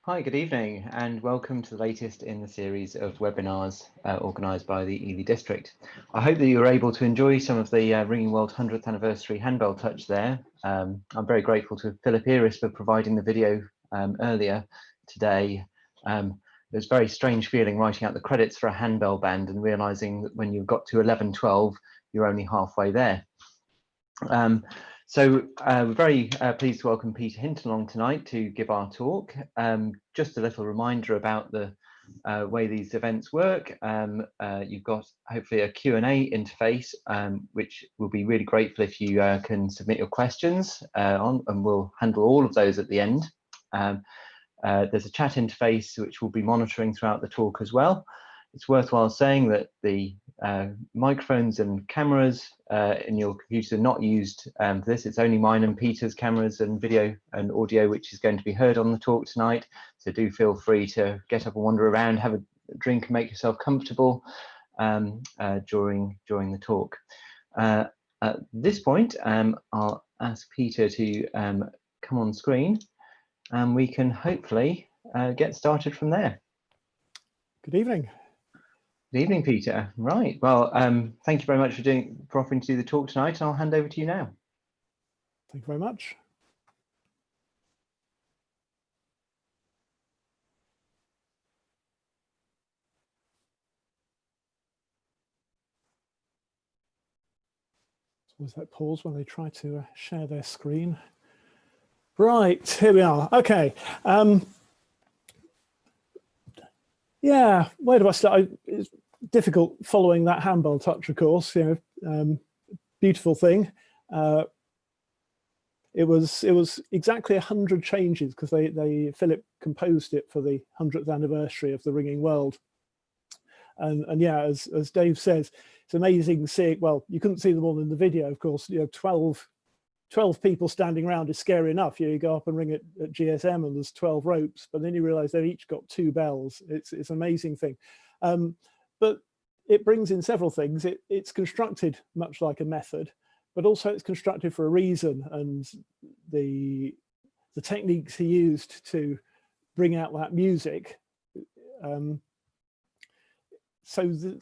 Hi, good evening, and welcome to the latest in the series of webinars organised by the Ely District. I hope that you were able to enjoy some of the Ringing World 100th Anniversary handbell touch there. I'm very grateful to Philip Iris for providing the video earlier today. It was a very strange feeling writing out the credits for a handbell band and realising that when you've got to 11:12, you're only halfway there. So we're very pleased to welcome Peter Hinton along tonight to give our talk. Just a little reminder about the way these events work. You've got hopefully a Q&A interface, which we'll be really grateful if you can submit your questions on, and we'll handle all of those at the end. There's a chat interface which we'll be monitoring throughout the talk as well. It's worthwhile saying that the microphones and cameras in your computer are not used for this. It's only mine and Peter's cameras and video and audio which is going to be heard on the talk tonight. So do feel free to get up and wander around, have a drink and make yourself comfortable during the talk. At this point, I'll ask Peter to come on screen and we can hopefully get started from there. Good evening. Good evening, Peter. Right. Well, thank you very much for offering to do the talk tonight. I'll hand over to you now. Thank you very much. There's always that pause when they try to share their screen. Right, here we are. Okay. Yeah, where do I start? It's difficult following that handbell touch, of course. Beautiful thing. It was exactly 100 changes because Philip composed it for the 100th anniversary of the Ringing World. And yeah, as Dave says, it's amazing seeing. Well, you couldn't see them all in the video, of course. 12 people standing around is scary enough. You go up and ring at GSM and there's 12 ropes, but then you realize they've each got 2 bells. It's an amazing thing. But it brings in several things. It's constructed much like a method, but also it's constructed for a reason. And the techniques he used to bring out that music.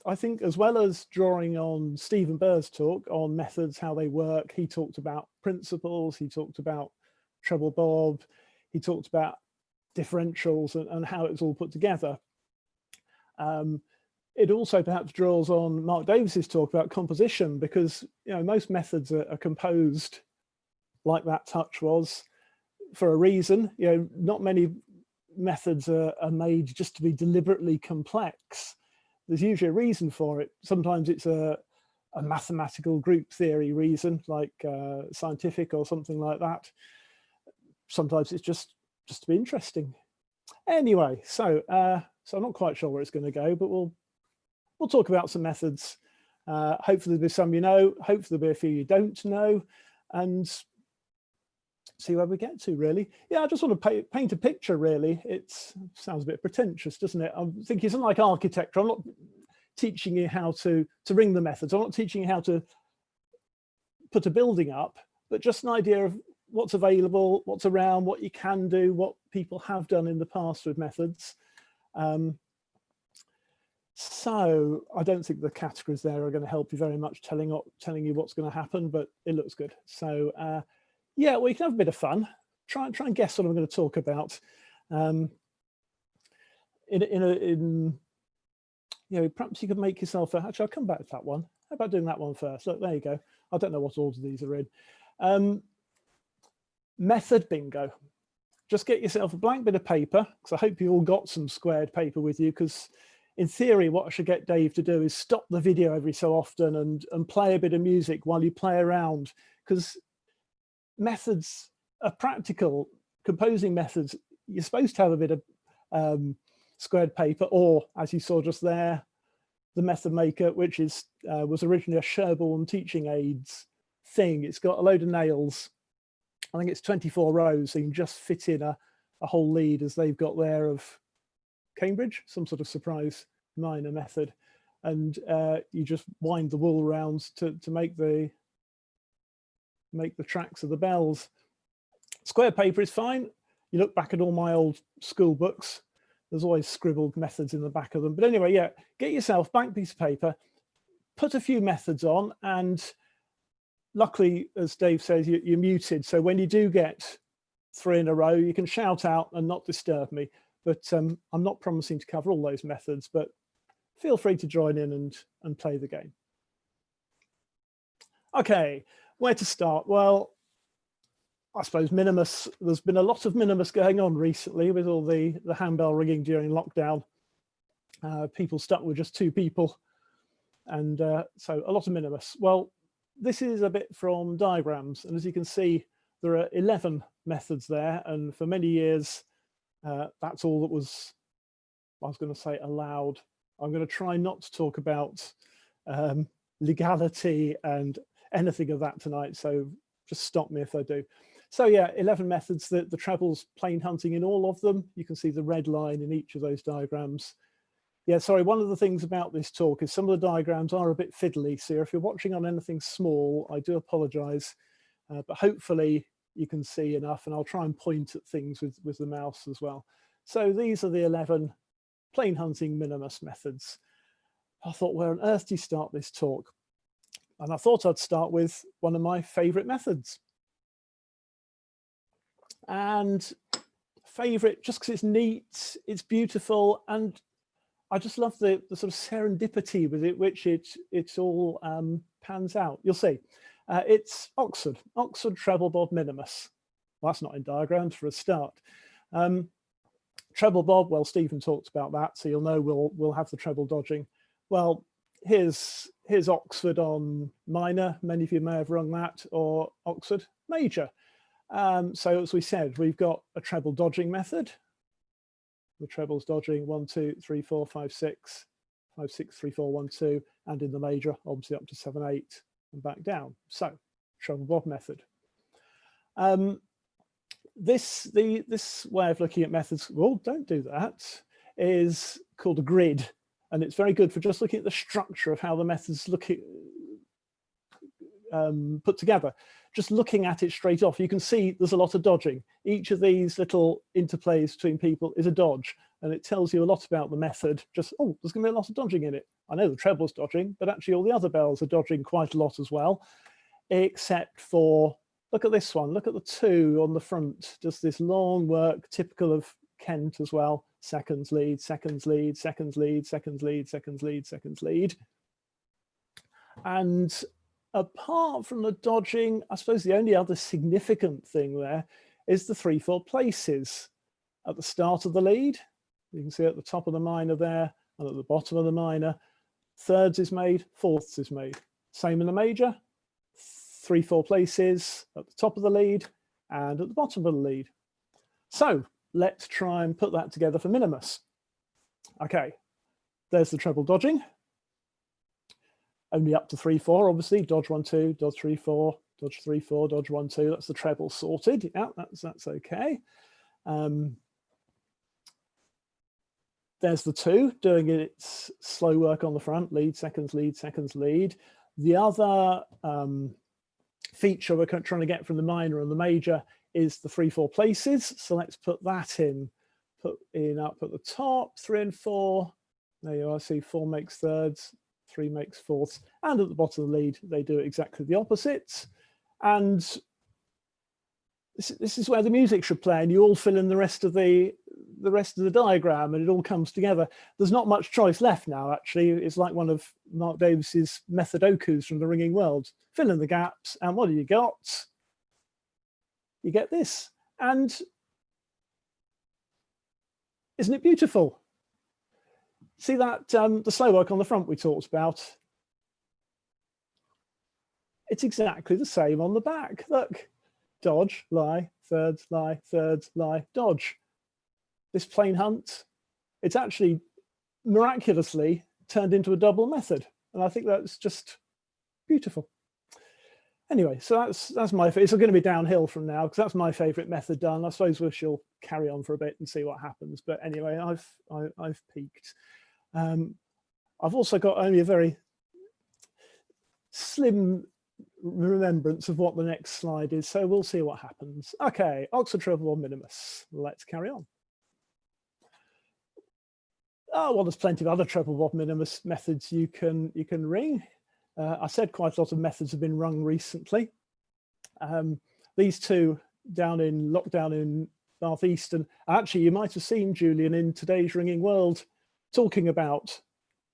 I think as well as drawing on Stephen Burr's talk on methods, how they work, he talked about principles, he talked about treble bob, he talked about differentials and how it's all put together. It also perhaps draws on Mark Davis's talk about composition, because most methods are composed like that touch was for a reason. Not many methods are made just to be deliberately complex. There's usually a reason for it. Sometimes it's a mathematical group theory reason, like scientific or something like that. Sometimes it's just to be interesting. Anyway, so I'm not quite sure where it's going to go, but we'll talk about some methods. Hopefully there'll be some you know, hopefully there'll be a few you don't know, and see where we get to, really. Yeah, I just want to paint a picture, really. It sounds a bit pretentious, doesn't it? I'm thinking it's not like architecture. I'm not teaching you how to ring the methods. I'm not teaching you how to put a building up, but just an idea of what's available, what's around, what you can do, what people have done in the past with methods. So I don't think the categories there are going to help you very much telling you what's going to happen, but it looks good. So yeah, well, you can have a bit of fun. Try and guess what I'm going to talk about. Perhaps you could make yourself actually, I'll come back to that one. How about doing that one first? Look, there you go. I don't know what order these are in. Method bingo. Just get yourself a blank bit of paper, because I hope you all got some squared paper with you, because in theory, what I should get Dave to do is stop the video every so often and play a bit of music while you play around, because methods are practical. Composing methods, you're supposed to have a bit of squared paper, or as you saw just there, the Method Maker, which was originally a Sherborne teaching aids thing. It's got a load of nails. I think it's 24 rows, so you can just fit in a whole lead, as they've got there of Cambridge, some sort of surprise minor method, and you just wind the wool around to make the tracks of the bells. Square paper is fine. you look back at all my old school books, there's always scribbled methods in the back of them. But anyway, yeah, get yourself a blank piece of paper, put a few methods on, and luckily, as Dave says, you're muted. So when you do get 3 in a row, you can shout out and not disturb me. But I'm not promising to cover all those methods, but feel free to join in and play the game. Okay, where to start? Well, I suppose minimus, there's been a lot of minimus going on recently with all the handbell ringing during lockdown. People stuck with just 2 people. And so a lot of minimus. Well, this is a bit from diagrams. And as you can see, there are 11 methods there. And for many years, that's all that was, I was going to say, allowed. I'm going to try not to talk about legality and anything of that tonight. So just stop me if I do. So yeah, 11 methods, the treble's plain hunting in all of them. You can see the red line in each of those diagrams. Yeah, sorry, one of the things about this talk is some of the diagrams are a bit fiddly. So if you're watching on anything small, I do apologize, but hopefully you can see enough, and I'll try and point at things with the mouse as well. So these are the 11 plain hunting minimus methods. I thought, where on earth do you start this talk? And I thought I'd start with one of my favorite methods. And favorite just because it's neat, it's beautiful, and I just love the sort of serendipity with it, which it all pans out. You'll see. It's Oxford treble bob minimus. Well, that's not in diagrams for a start. Treble bob, well, Stephen talked about that, so you'll know we'll have the treble dodging. Well, here's Oxford on minor. Many of you may have rung that, or Oxford major. So as we said, we've got a treble dodging method. The treble's dodging 1, 2, 3, 4, 5, 6, 5, 6, 3, 4, 1, 2, and in the major, obviously up to 7, 8, and back down. So treble bob method. This way of looking at methods, well, don't do that, is called a grid. And it's very good for just looking at the structure of how the methods look put together. Just looking at it straight off, you can see there's a lot of dodging. Each of these little interplays between people is a dodge, and it tells you a lot about the method. Just, oh, there's going to be a lot of dodging in it. I know the treble's dodging, but actually all the other bells are dodging quite a lot as well, except for, look at this one, look at the 2 on the front, just this long work, typical of Kent as well. Seconds lead, seconds lead, seconds lead, seconds lead, seconds lead, seconds lead. And apart from the dodging, I suppose the only other significant thing there is the 3, 4 places at the start of the lead. You can see at the top of the minor there, and at the bottom of the minor, thirds is made, fourths is made. Same in the major, 3, 4 places at the top of the lead and at the bottom of the lead. So let's try and put that together for minimus. Okay, there's the treble dodging. Only up to 3, 4, obviously. Dodge 1, 2, dodge 3, 4, dodge 3, 4, dodge 1, 2. That's the treble sorted. Yeah, that's okay. There's the 2 doing its slow work on the front. Lead, seconds, lead, seconds, lead. The other feature we're trying to get from the minor and the major is the 3, 4 places. So let's put that in. Put in up at the top, 3 and 4. There you are. See, 4 makes thirds. 3 makes fourths, and at the bottom of the lead they do exactly the opposite. And this is where the music should play, and you all fill in the rest of the diagram, and it all comes together. There's not much choice left now, actually. It's like one of Mark Davis's methodokus from the Ringing World. Fill in the gaps, and what do you got? You get this. And isn't it beautiful? See that, the slow work on the front we talked about? It's exactly the same on the back. Look, dodge, lie, thirds, lie, dodge. This plain hunt, it's actually miraculously turned into a double method. And I think that's just beautiful. Anyway, so that's my, it's going to be downhill from now because that's my favorite method done. I suppose we shall carry on for a bit and see what happens. But anyway, I've peaked. I've also got only a very slim remembrance of what the next slide is, so we'll see what happens. Okay, Oxford treble bob minimus. Let's carry on. Oh, well, there's plenty of other treble bob minimus methods you can ring. I said quite a lot of methods have been rung recently. These two down in lockdown in Bath Eastern. Actually, you might have seen Julian in Today's Ringing World talking about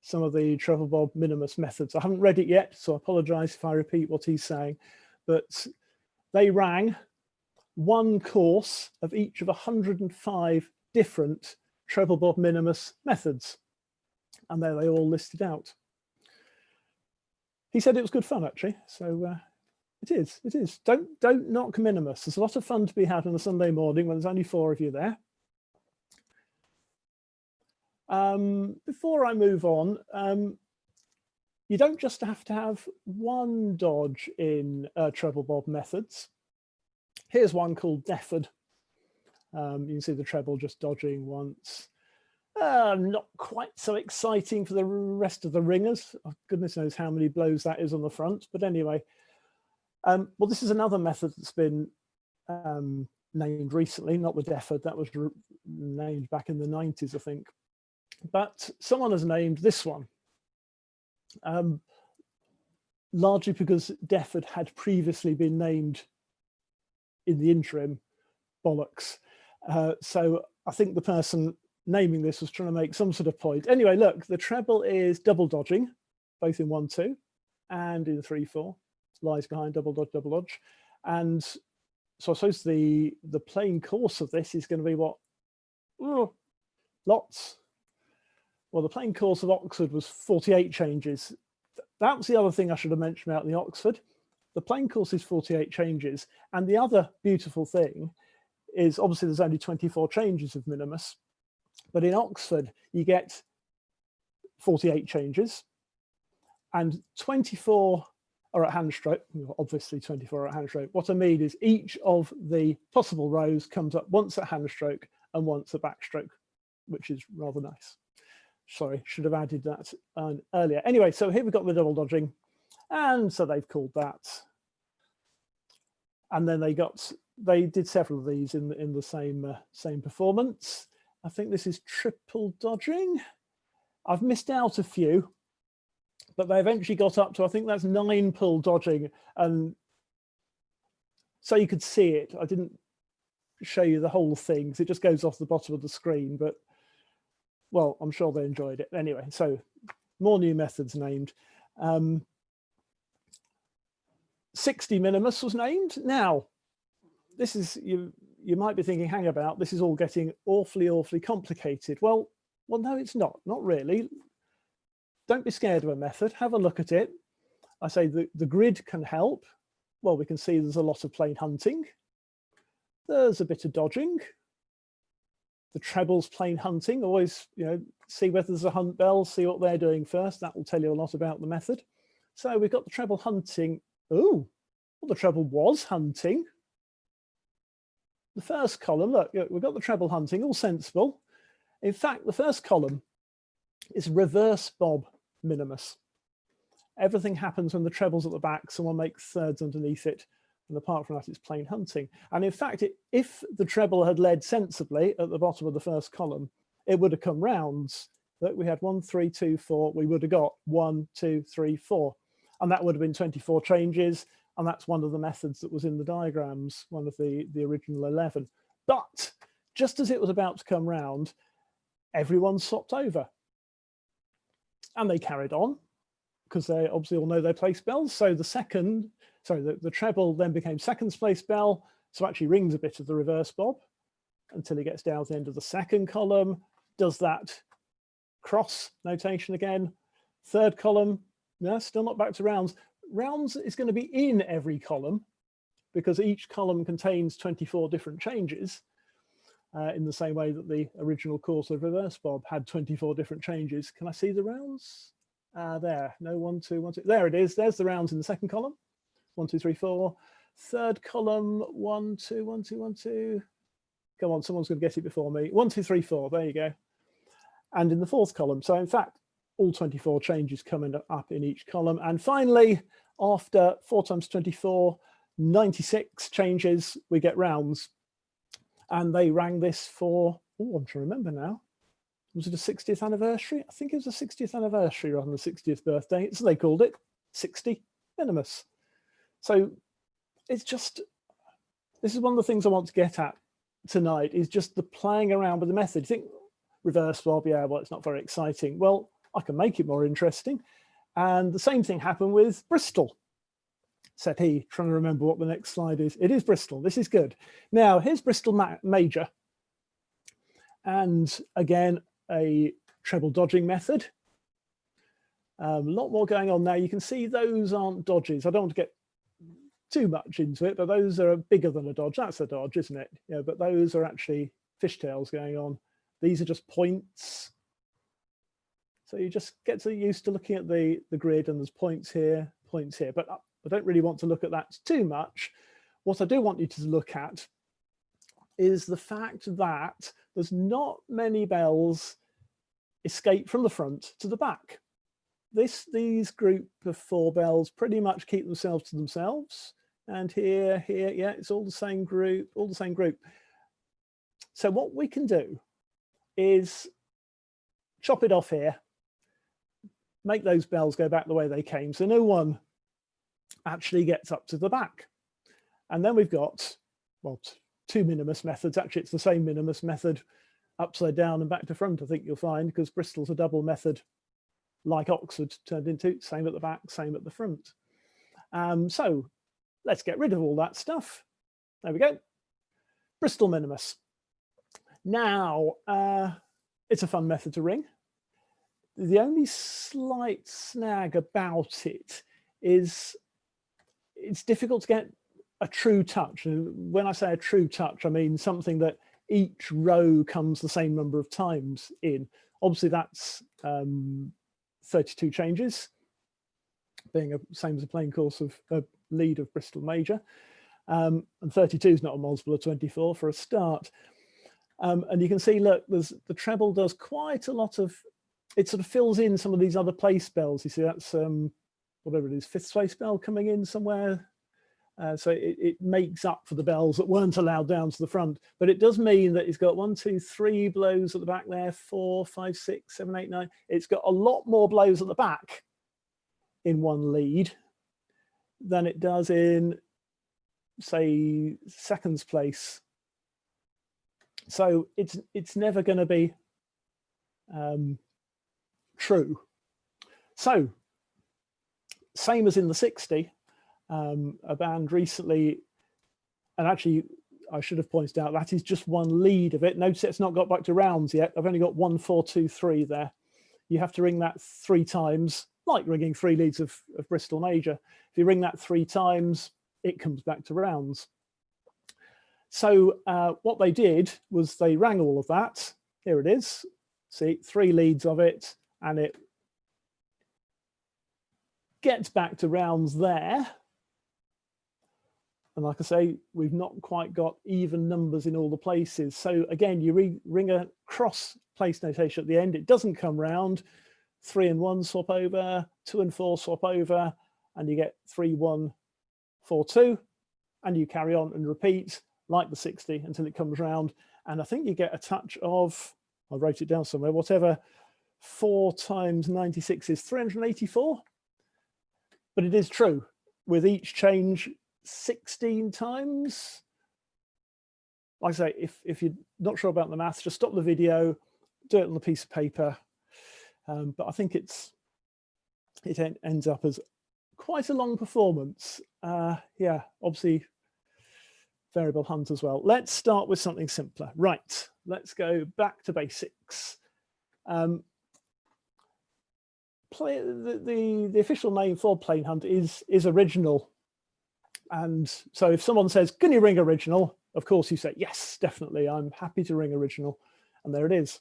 some of the treble bob minimus methods. I haven't read it yet, so I apologise if I repeat what he's saying, but they rang one course of each of 105 different treble bob minimus methods, and there they all listed out. He said it was good fun, actually, so it is. Don't knock minimus. There's a lot of fun to be had on a Sunday morning when there's only 4 of you there. Before I move on, you don't just have to have one dodge in treble bob methods. Here's one called deferred. You can see the treble just dodging once. Not quite so exciting for the rest of the ringers. Oh, goodness knows how many blows that is on the front. But anyway, well, this is another method that's been named recently, not the deferred. That was named back in the 90s, I think. But someone has named this one, largely because deferred had previously been named in the interim, bollocks. So I think the person naming this was trying to make some sort of point. Anyway, look, the treble is double dodging, both in 1-2 and in 3-4. Lies behind double dodge. And so I suppose the playing course of this is going to be what? Oh, lots. Well, the playing course of Oxford was 48 changes. That was the other thing I should have mentioned about the Oxford. The playing course is 48 changes. And the other beautiful thing is obviously there's only 24 changes of minimus. But in Oxford, you get 48 changes and 24 are at hand stroke. Obviously 24 are at hand stroke. What I mean is each of the possible rows comes up once at hand stroke and once at backstroke, which is rather nice. Sorry, should have added that earlier. Anyway, so here we've got the double dodging. And so they've called that. And then they did several of these in the same performance. I think this is triple dodging. I've missed out a few, but they eventually got up to, I think that's 9 pull dodging. And so you could see it. I didn't show you the whole thing because it just goes off the bottom of the screen, but well, I'm sure they enjoyed it. Anyway, so more new methods named. 60 minimus was named. Now, this is, you might be thinking, hang about, this is all getting awfully complicated. Well, no, it's not really. Don't be scared of a method, have a look at it. I say the grid can help. Well, we can see there's a lot of plain hunting. There's a bit of dodging. The treble's plain hunting, always, see whether there's a hunt bell, see what they're doing first. That will tell you a lot about the method. So we've got the treble hunting. Oh, well, the treble was hunting. The first column, look, we've got the treble hunting, all sensible. In fact, the first column is reverse bob minimus. Everything happens when the treble's at the back, someone makes thirds underneath it, and apart from that, it's plain hunting. And in fact, if the treble had led sensibly at the bottom of the first column, it would have come rounds. Look, we had 1, 3, 2, 4, we would have got 1, 2, 3, 4. And that would have been 24 changes. And that's one of the methods that was in the diagrams, one of the original 11. But just as it was about to come round, everyone swapped over. And they carried on, because they obviously all know their place bells. So the treble then became second place bell, so actually rings a bit of the reverse bob until he gets down to the end of the second column, does that cross notation again. Third column, no, still not back to rounds. Rounds is going to be in every column because each column contains 24 different changes in the same way that the original course of reverse bob had 24 different changes. Can I see the rounds? There, no, 1, 2, 1, 2. There it is. There's the rounds in the second column. 1, 2, 3, 4. Third column, 1, 2, 1, 2, 1, 2. Come on, someone's going to get it before me. 1, 2, 3, 4. There you go. And in the fourth column. So in fact, all 24 changes coming up in each column. And finally, after 4 times 24, 96 changes, we get rounds. And they rang this for, oh, I'm trying to remember now. Was it a 60th anniversary? I think it was a 60th anniversary rather than the 60th birthday. So they called it 60 minimus. So it's just, this is one of the things I want to get at tonight, is just the playing around with the method. You think reverse Bob, yeah, well, it's not very exciting. Well, I can make it more interesting. And the same thing happened with Bristol, said he, trying to remember what the next slide is. It is Bristol, this is good. Now, here's Bristol Major. And again, a treble dodging method. A lot more going on now. You can see those aren't dodges. I don't want to get too much into it, but those are bigger than a dodge. That's a dodge, isn't it? Yeah, but those are actually fishtails going on. These are just points. So you just get used to looking at the grid, and there's points here, but I don't really want to look at that too much. What I do want you to look at is the fact that there's not many bells escape from the front to the back. These group of 4 bells pretty much keep themselves to themselves. And here, yeah, it's all the same group, So what we can do is chop it off here, make those bells go back the way they came, so no one actually gets up to the back. And then we've got, well, 2 minimus methods. Actually, it's the same minimus method upside down and back to front, I think you'll find, because Bristol's a double method like Oxford turned into, same at the back, same at the front. So let's get rid of all that stuff. There we go. Bristol minimus. Now, it's a fun method to ring. The only slight snag about it is it's difficult to get a true touch. And when I say a true touch, I mean something that each row comes the same number of times in. Obviously, that's 32 changes, being the same as a plain course of a lead of Bristol Major. And 32 is not a multiple of 24 for a start. And you can see, look, the treble does quite a lot of, it sort of fills in some of these other place spells. You see, that's whatever it is, 5th space bell coming in somewhere. So it makes up for the bells that weren't allowed down to the front. But it does mean that it's got 1, 2, 3 blows at the back there, 4, 5, 6, 7, 8, 9. It's got a lot more blows at the back in one lead than it does in, say, 2nd place. So it's never going to be true. So same as in the 60, a band recently, and actually I should have pointed out that is just one lead of it. Notice it's not got back to rounds yet. I've only got 1, 4, 2, 3 there. You have to ring that 3 times, like ringing 3 leads of Bristol Major. If you ring that 3 times, it comes back to rounds. So what they did was they rang all of that. Here it is. See, 3 leads of it, and it gets back to rounds there. And like I say, we've not quite got even numbers in all the places. So again, you ring a cross place notation at the end. It doesn't come round. 3 and 1 swap over, 2 and 4 swap over, and you get 3, 1, 4, 2, and you carry on and repeat like the 60 until it comes round. And I think you get a touch of, I wrote it down somewhere, whatever 4 times 96 is 384. But it is true, with each change 16 times. Like I say, if you're not sure about the maths, just stop the video, do it on a piece of paper. But I think it ends up as quite a long performance. Yeah, obviously variable hunt as well. Let's start with something simpler. Right, let's go back to basics. The official name for plain hunt is original. And so if someone says, can you ring original? Of course you say, yes, definitely, I'm happy to ring original. And there it is.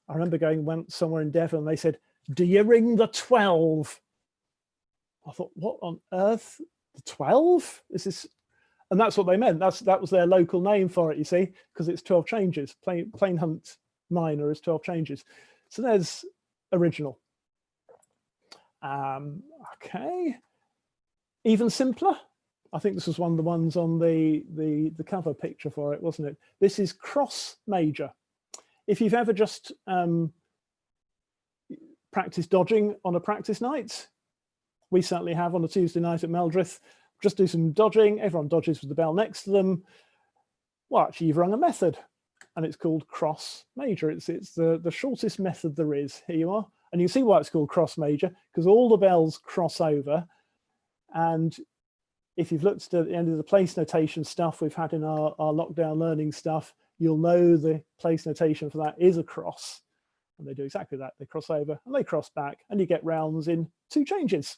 I remember went somewhere in Devon and they said, do you ring the 12? I thought, what on earth? The 12? And that's what they meant. That was their local name for it, you see, because it's 12 changes. Plain hunt minor is 12 changes. So there's original. Okay, even simpler. I think this was one of the ones on the cover picture for it, wasn't it? This is cross major. If you've ever just practiced dodging on a practice night, we certainly have on a Tuesday night at Meldrith, just do some dodging, everyone dodges with the bell next to them. Well, actually, you've rung a method, and it's called cross major. It's the shortest method there is. Here you are. And you can see why it's called cross major, because all the bells cross over. And if you've looked at the end of the place notation stuff we've had in our lockdown learning stuff, you'll know the place notation for that is a cross. And they do exactly that. They cross over and they cross back, and you get rounds in 2 changes.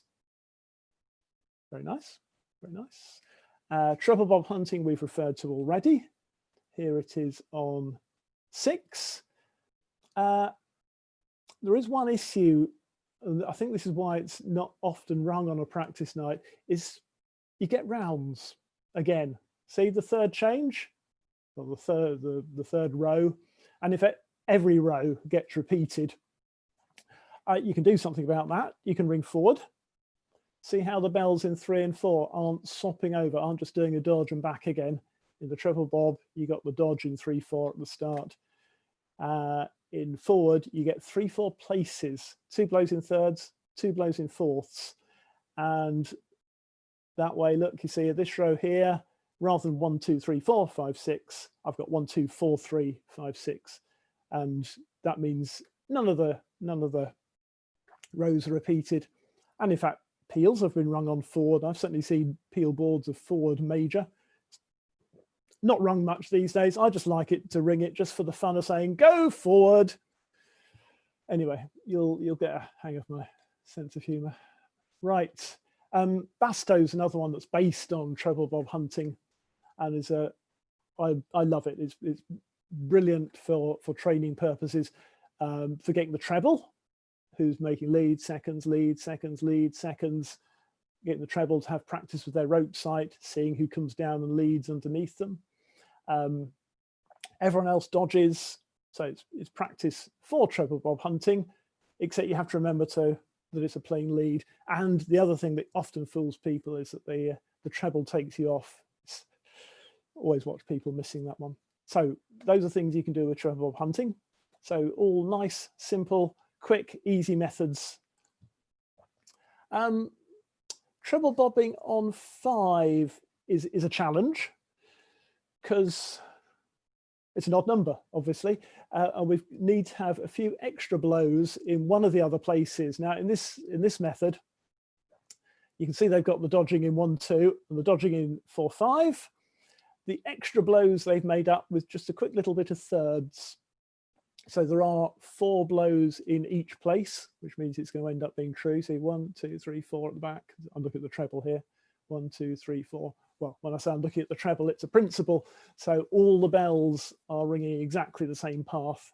Very nice, very nice. Treble bob hunting we've referred to already. Here it is on 6. There is one issue, and I think this is why it's not often rung on a practice night, is you get rounds again. See the third change, or the third row, and if every row gets repeated, you can do something about that. You can ring forward. See how the bells in 3 and 4 aren't sopping over, aren't just doing a dodge and back again. In the treble bob, you got the dodge in 3/4 at the start. In forward, you get 3/4 places, 2 blows in thirds, 2 blows in fourths. And that way, look, you see this row here, rather than 1, 2, 3, 4, 5, 6, I've got 1, 2, 4, 3, 5, 6. And that means none of the rows are repeated. And in fact, peals have been rung on forward. I've certainly seen peel boards of forward major. Not rung much these days. I just like it to ring it just for the fun of saying, go forward. Anyway, you'll get a hang of my sense of humor. Right. Basto's another one that's based on treble bob hunting, and is I love it. It's brilliant for training purposes, for getting the treble, who's making lead, seconds, lead, seconds, lead, seconds, getting the treble to have practice with their rope sight, seeing who comes down and leads underneath them. Everyone else dodges, so it's practice for treble bob hunting, except you have to remember that it's a plain lead. And the other thing that often fools people is that the treble takes you off. Always watch people missing that one. So those are things you can do with treble bob hunting. So all nice, simple, quick, easy methods. Treble bobbing on 5 is a challenge, because it's an odd number, obviously, and we need to have a few extra blows in one of the other places. Now, in this method, you can see they've got the dodging in 1, 2, and the dodging in 4, 5. The extra blows they've made up with just a quick little bit of thirds. So there are 4 blows in each place, which means it's going to end up being true. See, 1, 2, 3, 4 at the back. I'm looking at the treble here. 1, 2, 3, 4. Well, when I say I'm looking at the treble, it's a principle. So all the bells are ringing exactly the same path.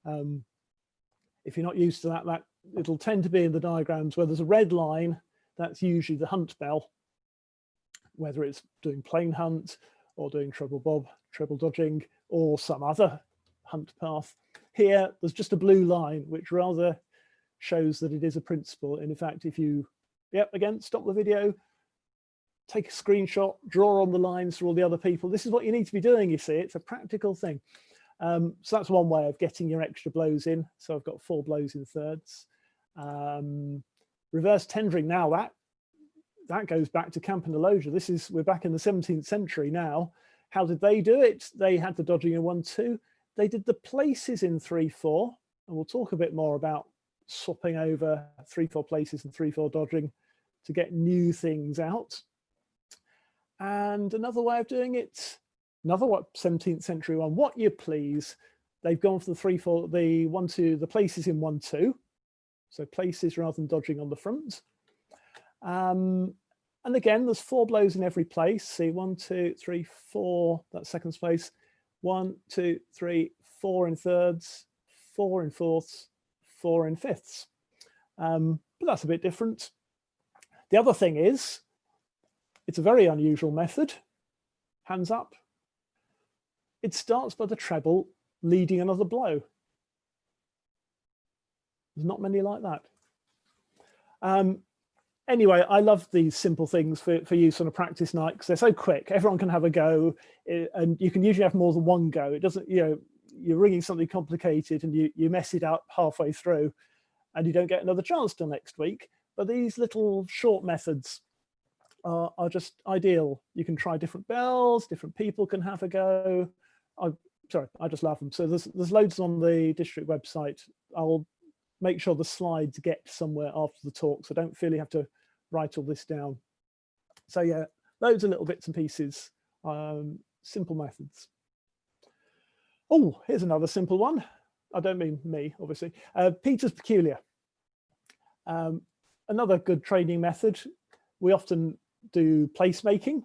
If you're not used to that, it'll tend to be in the diagrams where there's a red line. That's usually the hunt bell, whether it's doing plain hunt or doing treble bob, treble dodging, or some other hunt path. Here, there's just a blue line, which rather shows that it is a principle. And in fact, if you, again, stop the video, take a screenshot, draw on the lines for all the other people. This is what you need to be doing, you see. It's a practical thing. So that's one way of getting your extra blows in. So I've got 4 blows in thirds. Reverse tendering, now that goes back to Campanalogia. We're back in the 17th century now. How did they do it? They had the dodging in 1, 2. They did the places in 3, 4. And we'll talk a bit more about swapping over 3, 4 places and 3, 4 dodging to get new things out. And another way of doing it, another 17th century one, what you please. They've gone for the 3, 4, the 1, 2, the places in 1, 2. So places rather than dodging on the front. And again, there's 4 blows in every place. See, 1, 2, 3, 4, that's second place. 1, 2, 3, 4 in thirds, 4 in fourths, 4 in fifths. But that's a bit different. The other thing is, it's a very unusual method. Hands up. It starts by the treble leading another blow. There's not many like that. Anyway, I love these simple things for use on a practice night because they're so quick. Everyone can have a go, and you can usually have more than one go. It doesn't, you're ringing something complicated and you mess it up halfway through and you don't get another chance till next week. But these little short methods are just ideal. You can try different bells, different people can have a go. I just love them. So there's loads on the district website. I'll make sure the slides get somewhere after the talk, so don't feel you have to write all this down. So yeah, loads of little bits and pieces, simple methods. Oh, here's another simple one. I don't mean me, obviously. Peter's Peculiar. Another good training method. We often do placemaking,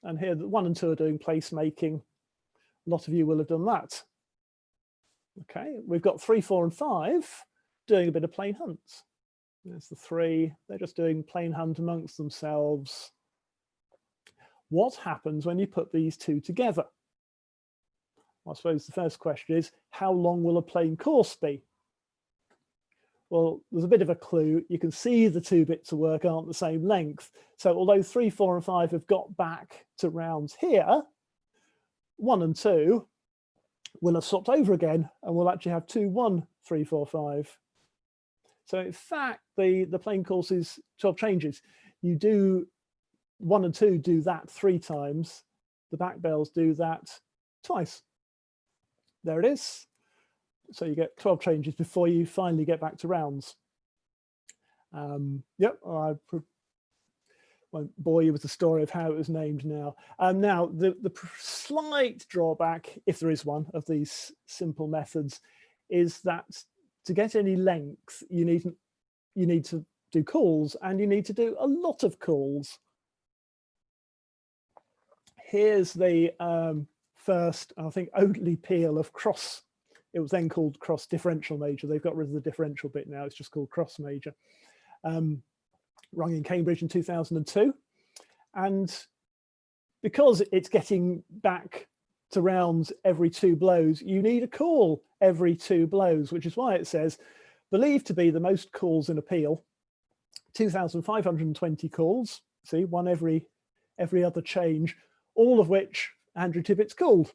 and here the 1 and 2 are doing placemaking. A lot of you will have done that. Okay, we've got 3, 4, and 5 doing a bit of plain hunts. There's the 3, they're just doing plain hunt amongst themselves. What happens when you put these 2 together? I suppose the first question is, how long will a plain course be? Well, there's a bit of a clue. You can see the 2 bits of work aren't the same length. So although 3, 4, and 5 have got back to rounds here, 1 and 2 will have swapped over again, and we'll actually have 2, 1, 3, 4, 5. So in fact, the plain course is 12 changes. You do 1 and 2 do that 3 times. The back bells do that twice. There it is. So you get 12 changes before you finally get back to rounds. Yep, I won't bore you with the story of how it was named now. Now, the slight drawback, if there is one, of these simple methods is that to get any length, you need to do calls, and you need to do a lot of calls. Here's the first, I think, only peal of cross. It was then called cross differential major. They've got rid of the differential bit now. It's just called cross major. Rung in Cambridge in 2002. And because it's getting back to rounds every 2 blows, you need a call every 2 blows, which is why it says, believed to be the most calls in a peal, 2,520 calls, see, 1 every other change, all of which Andrew Tippett's called.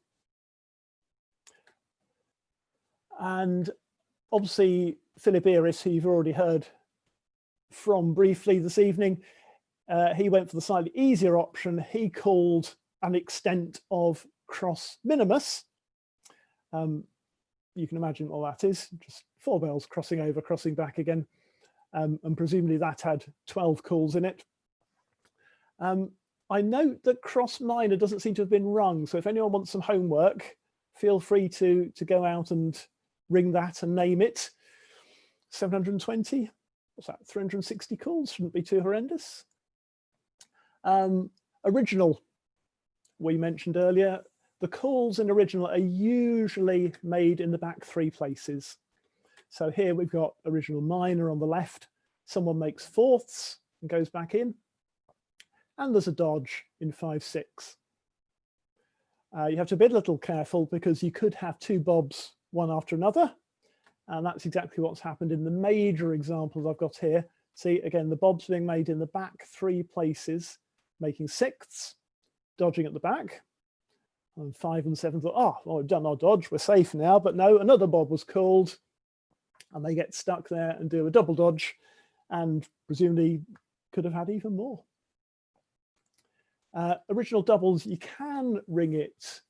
And obviously, Philip Eris, who you've already heard from briefly this evening, he went for the slightly easier option. He called an extent of cross minimus. You can imagine what that is, just 4 bells crossing over, crossing back again. And presumably that had 12 calls in it. I note that cross minor doesn't seem to have been rung. So if anyone wants some homework, feel free to go out and ring that and name it. 720, what's that, 360 calls, shouldn't be too horrendous. Original, we mentioned earlier, the calls in original are usually made in the back 3 places. So here we've got original minor on the left, someone makes 4ths and goes back in, and there's a dodge in 5/6. You have to be a little careful because you could have 2 bobs, one after another. And that's exactly what's happened in the major examples I've got here. See, again, the bobs being made in the back 3 places, making 6ths, dodging at the back. And 5 and 7 thought, oh, well, we've done our dodge, we're safe now. But no, another bob was called, and they get stuck there and do a double dodge, and presumably could have had even more. Original doubles, you can ring it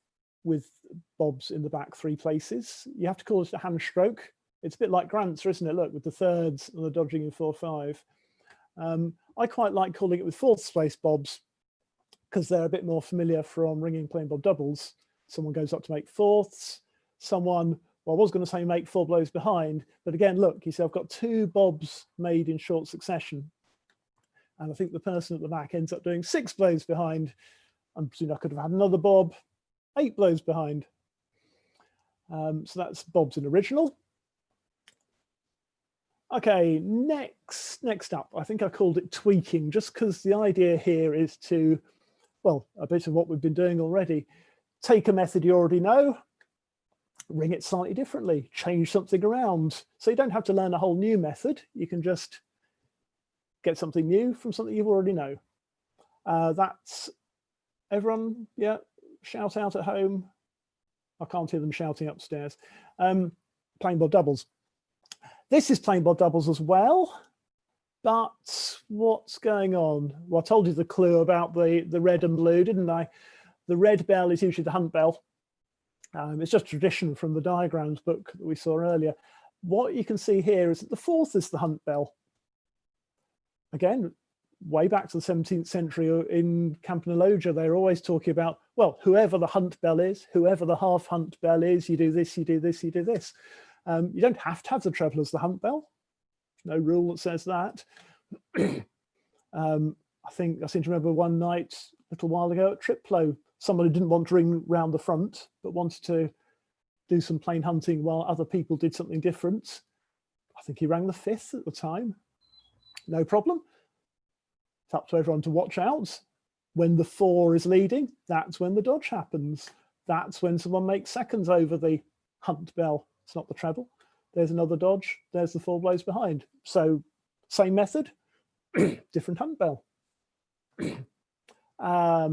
with bobs in the back 3 places. You have to call it a hand stroke. It's a bit like Grant's, isn't it? Look, with the 3rds and the dodging in 4/5. I quite like calling it with 4th place bobs because they're a bit more familiar from ringing plain bob doubles. Someone goes up to make 4ths. Someone, well, I was going to say make 4 blows behind, but again, look, you see, I've got 2 bobs made in short succession. And I think the person at the back ends up doing 6 blows behind. And I could have had another bob, 8 blows behind. So that's bobs in original. Okay, next up, I think I called it tweaking, just because the idea here is to, well, a bit of what we've been doing already. Take a method you already know, ring it slightly differently, change something around. So you don't have to learn a whole new method. You can just get something new from something you already know. That's everyone, yeah, shout out at home. I can't hear them shouting upstairs. Plain bob doubles. This is plain bob doubles as well, but what's going on? Well, I told you the clue about the red and blue, didn't I? The red bell is usually the hunt bell. It's just tradition from the diagrams book that we saw earlier. What you can see here is that the fourth is the hunt bell. Again, way back to the 17th century in Campanologia, they're always talking about, well, whoever the hunt bell is, whoever the half hunt bell is, you do this, you do this, you do this. You don't have to have the treble as the hunt bell. No rule that says that. I seem to remember one night a little while ago at Triplo, somebody didn't want to ring round the front, but wanted to do some plain hunting while other people did something different. I think he rang the fifth at the time. No problem. It's up to everyone to watch out. When the four is leading, that's when the dodge happens. That's when someone makes seconds over the hunt bell. It's not the treble. There's another dodge. There's the four blows behind. So same method, different hunt bell. Yeah,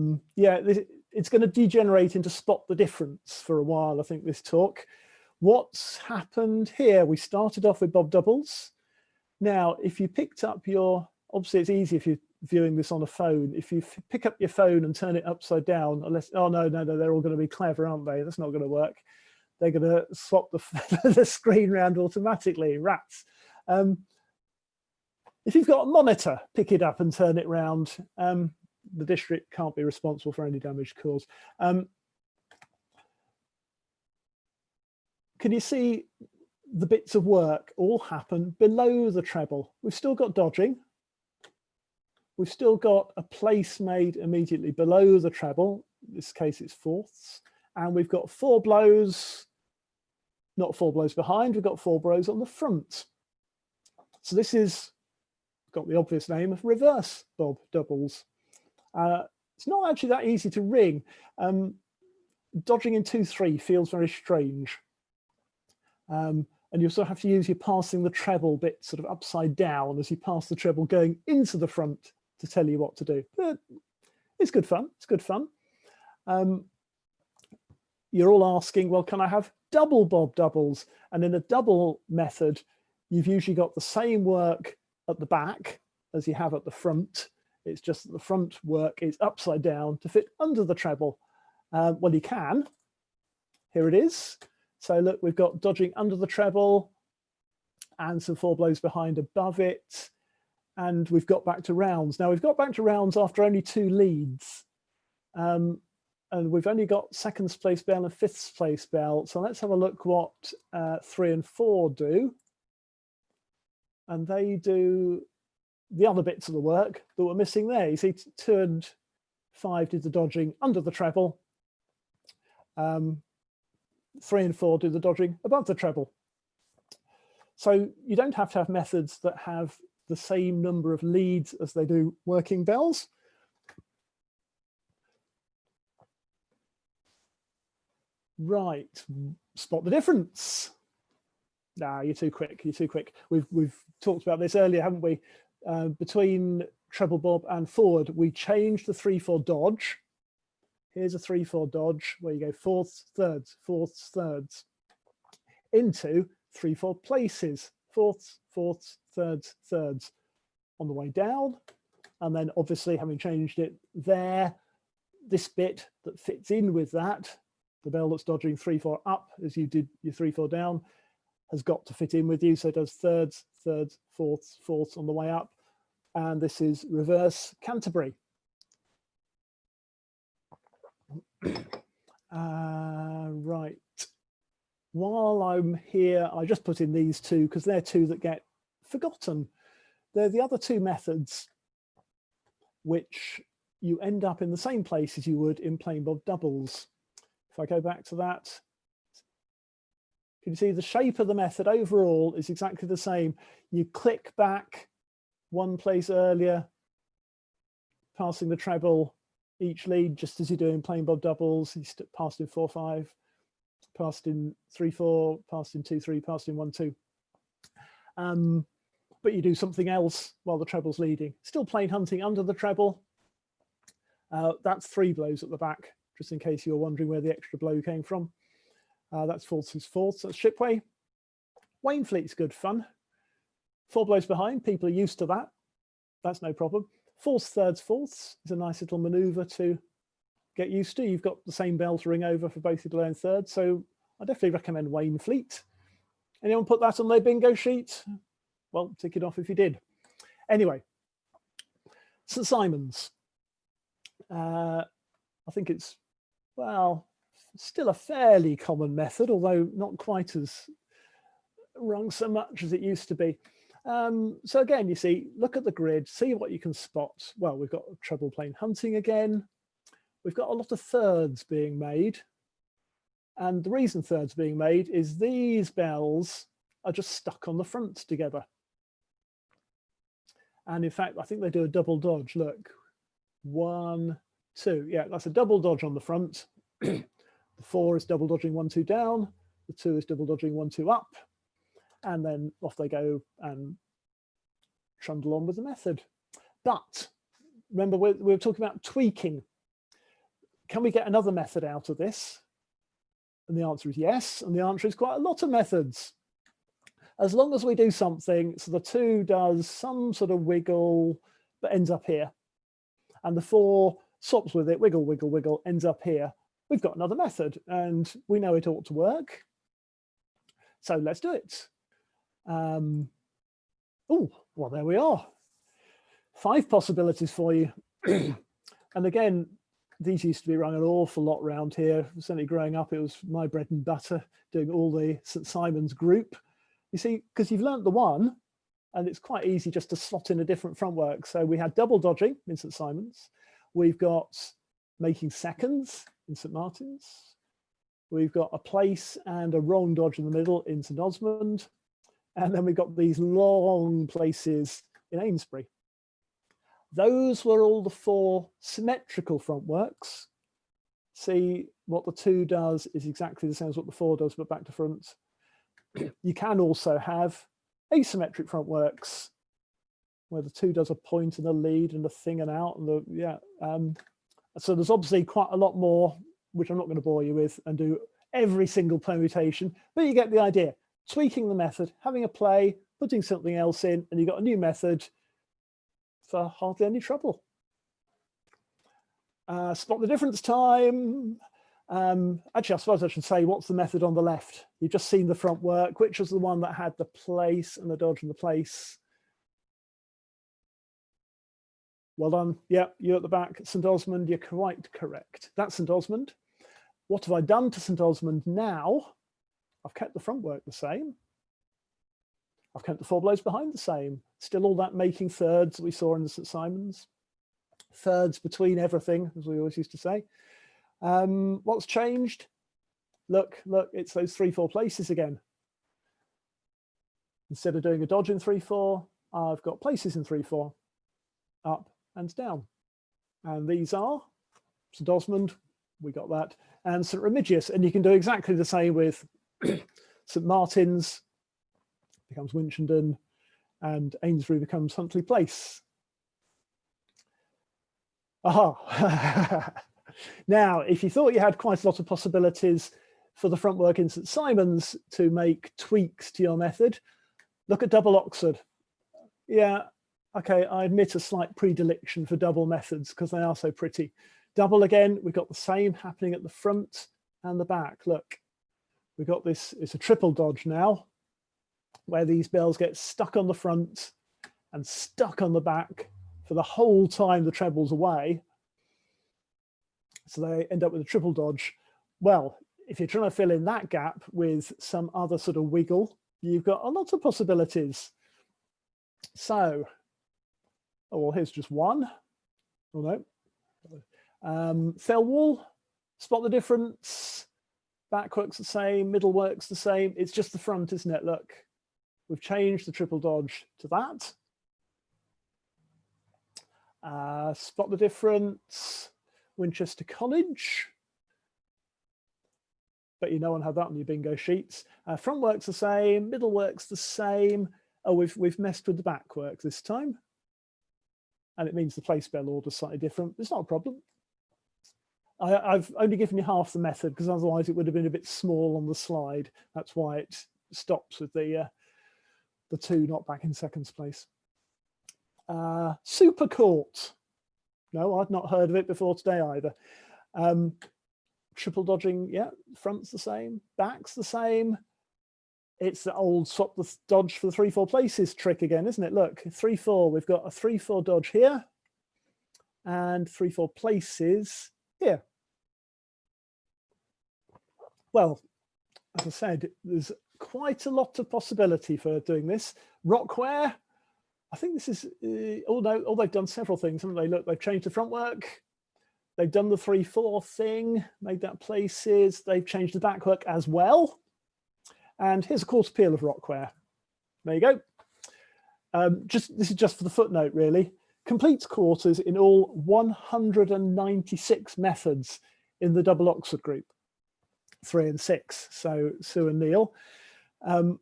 it's going to degenerate into spot the difference for a while, I think, this talk. What's happened here? We started off with bob doubles. Now, if you picked up your, obviously it's easy if you're viewing this on a phone. If you pick up your phone and turn it upside down, unless, oh no, they're all going to be clever, aren't they? That's not going to work. They're going to swap the screen around automatically, rats. If you've got a monitor, pick it up and turn it round. The district can't be responsible for any damage caused. Can you see the bits of work all happen below the treble? We've still got dodging. We've still got a place made immediately below the treble. In this case, it's fourths. And we've got four blows, not four blows behind, we've got four blows on the front. So this is got the obvious name of reverse bob doubles. It's not actually that easy to ring. Dodging in 2-3 feels very strange. And you also have to use your passing the treble bit sort of upside down as you pass the treble going into the front to tell you what to do. But it's good fun. It's good fun. You're all asking, well, can I have double bob doubles? And in a double method, you've usually got the same work at the back as you have at the front. It's just that the front work is upside down to fit under the treble. Well, you can. Here it is. So look, we've got dodging under the treble and some four blows behind above it. And we've got back to rounds. Now we've got back to rounds after only 2 leads. And we've only got seconds place bell and fifths place bell. So let's have a look what 3 and 4 do. And they do the other bits of the work that were missing there. You see 2 and 5 did the dodging under the treble. 3 and 4 do the dodging above the treble. So you don't have to have methods that have the same number of leads as they do working bells. Right, spot the difference. Nah, you're too quick, you're too quick. We've talked about this earlier, haven't we? Between treble bob and forward, we changed the 3-4 dodge. Here's a 3-4 dodge where you go fourths, thirds, fourths, thirds, into 3-4 places, fourths, fourths, thirds, thirds on the way down. And then obviously having changed it there, this bit that fits in with that, the bell that's dodging 3-4 up as you did your 3-4 down, has got to fit in with you. So it does thirds, thirds, fourths, fourths on the way up. And this is reverse Canterbury. Right. While I'm here, I just put in these two because they're two that get forgotten. They're the other 2 methods which you end up in the same place as you would in plain bob doubles. If I go back to that, can you see the shape of the method overall is exactly the same. You click back one place earlier, passing the treble each lead, just as you do in plain bob doubles. You pass in 4-5, passed in 3/4, passed in 2/3, passed in 1/2. But you do something else while the treble's leading. Still plain hunting under the treble. That's 3 blows at the back, just in case you're wondering where the extra blow came from. That's fourths is fourths, that's shipway. Wainfleet's good fun. 4 blows behind, people are used to that. That's no problem. Fourths, thirds, fourths is a nice little maneuver to get used to. You've got the same bell to ring over for both your below and third, so I definitely recommend Wainfleet. Anyone put that on their bingo sheet? Well, tick it off if you did. Anyway, St Simon's. I think it's, well, still a fairly common method, although not quite as rung so much as it used to be. So again, you see, look at the grid, see what you can spot. Well, we've got treble plain hunting again. We've got a lot of thirds being made. And the reason thirds are being made is these bells are just stuck on the front together. And in fact, I think they do a double dodge. Look, 1, 2. Yeah, that's a double dodge on the front. The 4 is double dodging 1, 2 down. The 2 is double dodging 1, 2 up. And then off they go and trundle on with the method. But remember, we're talking about tweaking. Can we get another method out of this? And the answer is yes. And the answer is quite a lot of methods. As long as we do something, so the 2 does some sort of wiggle, but ends up here. And the 4 swaps with it, wiggle, wiggle, wiggle, ends up here. We've got another method and we know it ought to work. So let's do it. Oh, well, there we are. 5 possibilities for you. And again, these used to be rung an awful lot around here. Certainly growing up, it was my bread and butter, doing all the St Simon's group. You see, because you've learnt the one, and it's quite easy just to slot in a different front work. So we had double dodging in St Simon's. We've got making seconds in St Martin's. We've got a place and a wrong dodge in the middle in St Osmond. And then we've got these long places in Amesbury. Those were all the 4 symmetrical front works. See, what the 2 does is exactly the same as what the 4 does, but back to front. You can also have asymmetric front works, where the 2 does a point and a lead and a thing and out. And so there's obviously quite a lot more, which I'm not going to bore you with and do every single permutation, but you get the idea. Tweaking the method, having a play, putting something else in, and you've got a new method for hardly any trouble. Spot the difference time. Actually, I suppose I should say, what's the method on the left? You've just seen the front work. Which was the one that had the place and the dodge and the place? Well done. Yeah, you at the back. St Osmond, you're quite correct. That's St Osmond. What have I done to St Osmond now? I've kept the front work the same. I've kept the 4 blows behind the same. Still all that making thirds that we saw in the St Simon's. Thirds between everything, as we always used to say. What's changed? Look, it's those 3/4 places again. Instead of doing a dodge in 3/4, I've got places in 3/4, up and down. And these are St Osmond, we got that, and St Remigius. And you can do exactly the same with St Martin's, becomes Winchendon, and Amesbury becomes Huntley Place. Aha. Now, if you thought you had quite a lot of possibilities for the front work in St Simon's to make tweaks to your method, look at double Oxford. Yeah, okay, I admit a slight predilection for double methods because they are so pretty. Double again, we've got the same happening at the front and the back. Look, we've got this, it's a triple dodge now, where these bells get stuck on the front and stuck on the back for the whole time the treble's away. So they end up with a triple dodge. Well, if you're trying to fill in that gap with some other sort of wiggle, you've got a lot of possibilities. So, oh, well, here's just one. Oh, no. Fell wall, spot the difference. Back works the same, middle works the same. It's just the front, isn't it? Look, we've changed the triple dodge to that. Spot the difference. Winchester College. Bet you no one had that on your bingo sheets. Front work's the same, middle work's the same. Oh, we've messed with the back work this time. And it means the place spell order's slightly different. It's not a problem. I've only given you half the method because otherwise it would have been a bit small on the slide. That's why it stops with the 2 not back in seconds place. Super court. No, I'd not heard of it before today either. Triple dodging, yeah, front's the same, back's the same. It's the old swap the dodge for the 3-4 places trick again, isn't it? Look, 3-4, we've got a 3-4 dodge here and 3-4 places here. Well, as I said, there's quite a lot of possibility for doing this. Rockware, I think this is, although they've done several things, haven't they? Look, they've changed the front work. They've done the 3-4 thing, made that places. They've changed the back work as well. And here's a quarter peel of Rockware. There you go. This is just for the footnote, really. Completes quarters in all 196 methods in the double Oxford group, 3 and 6. So Sue and Neil. And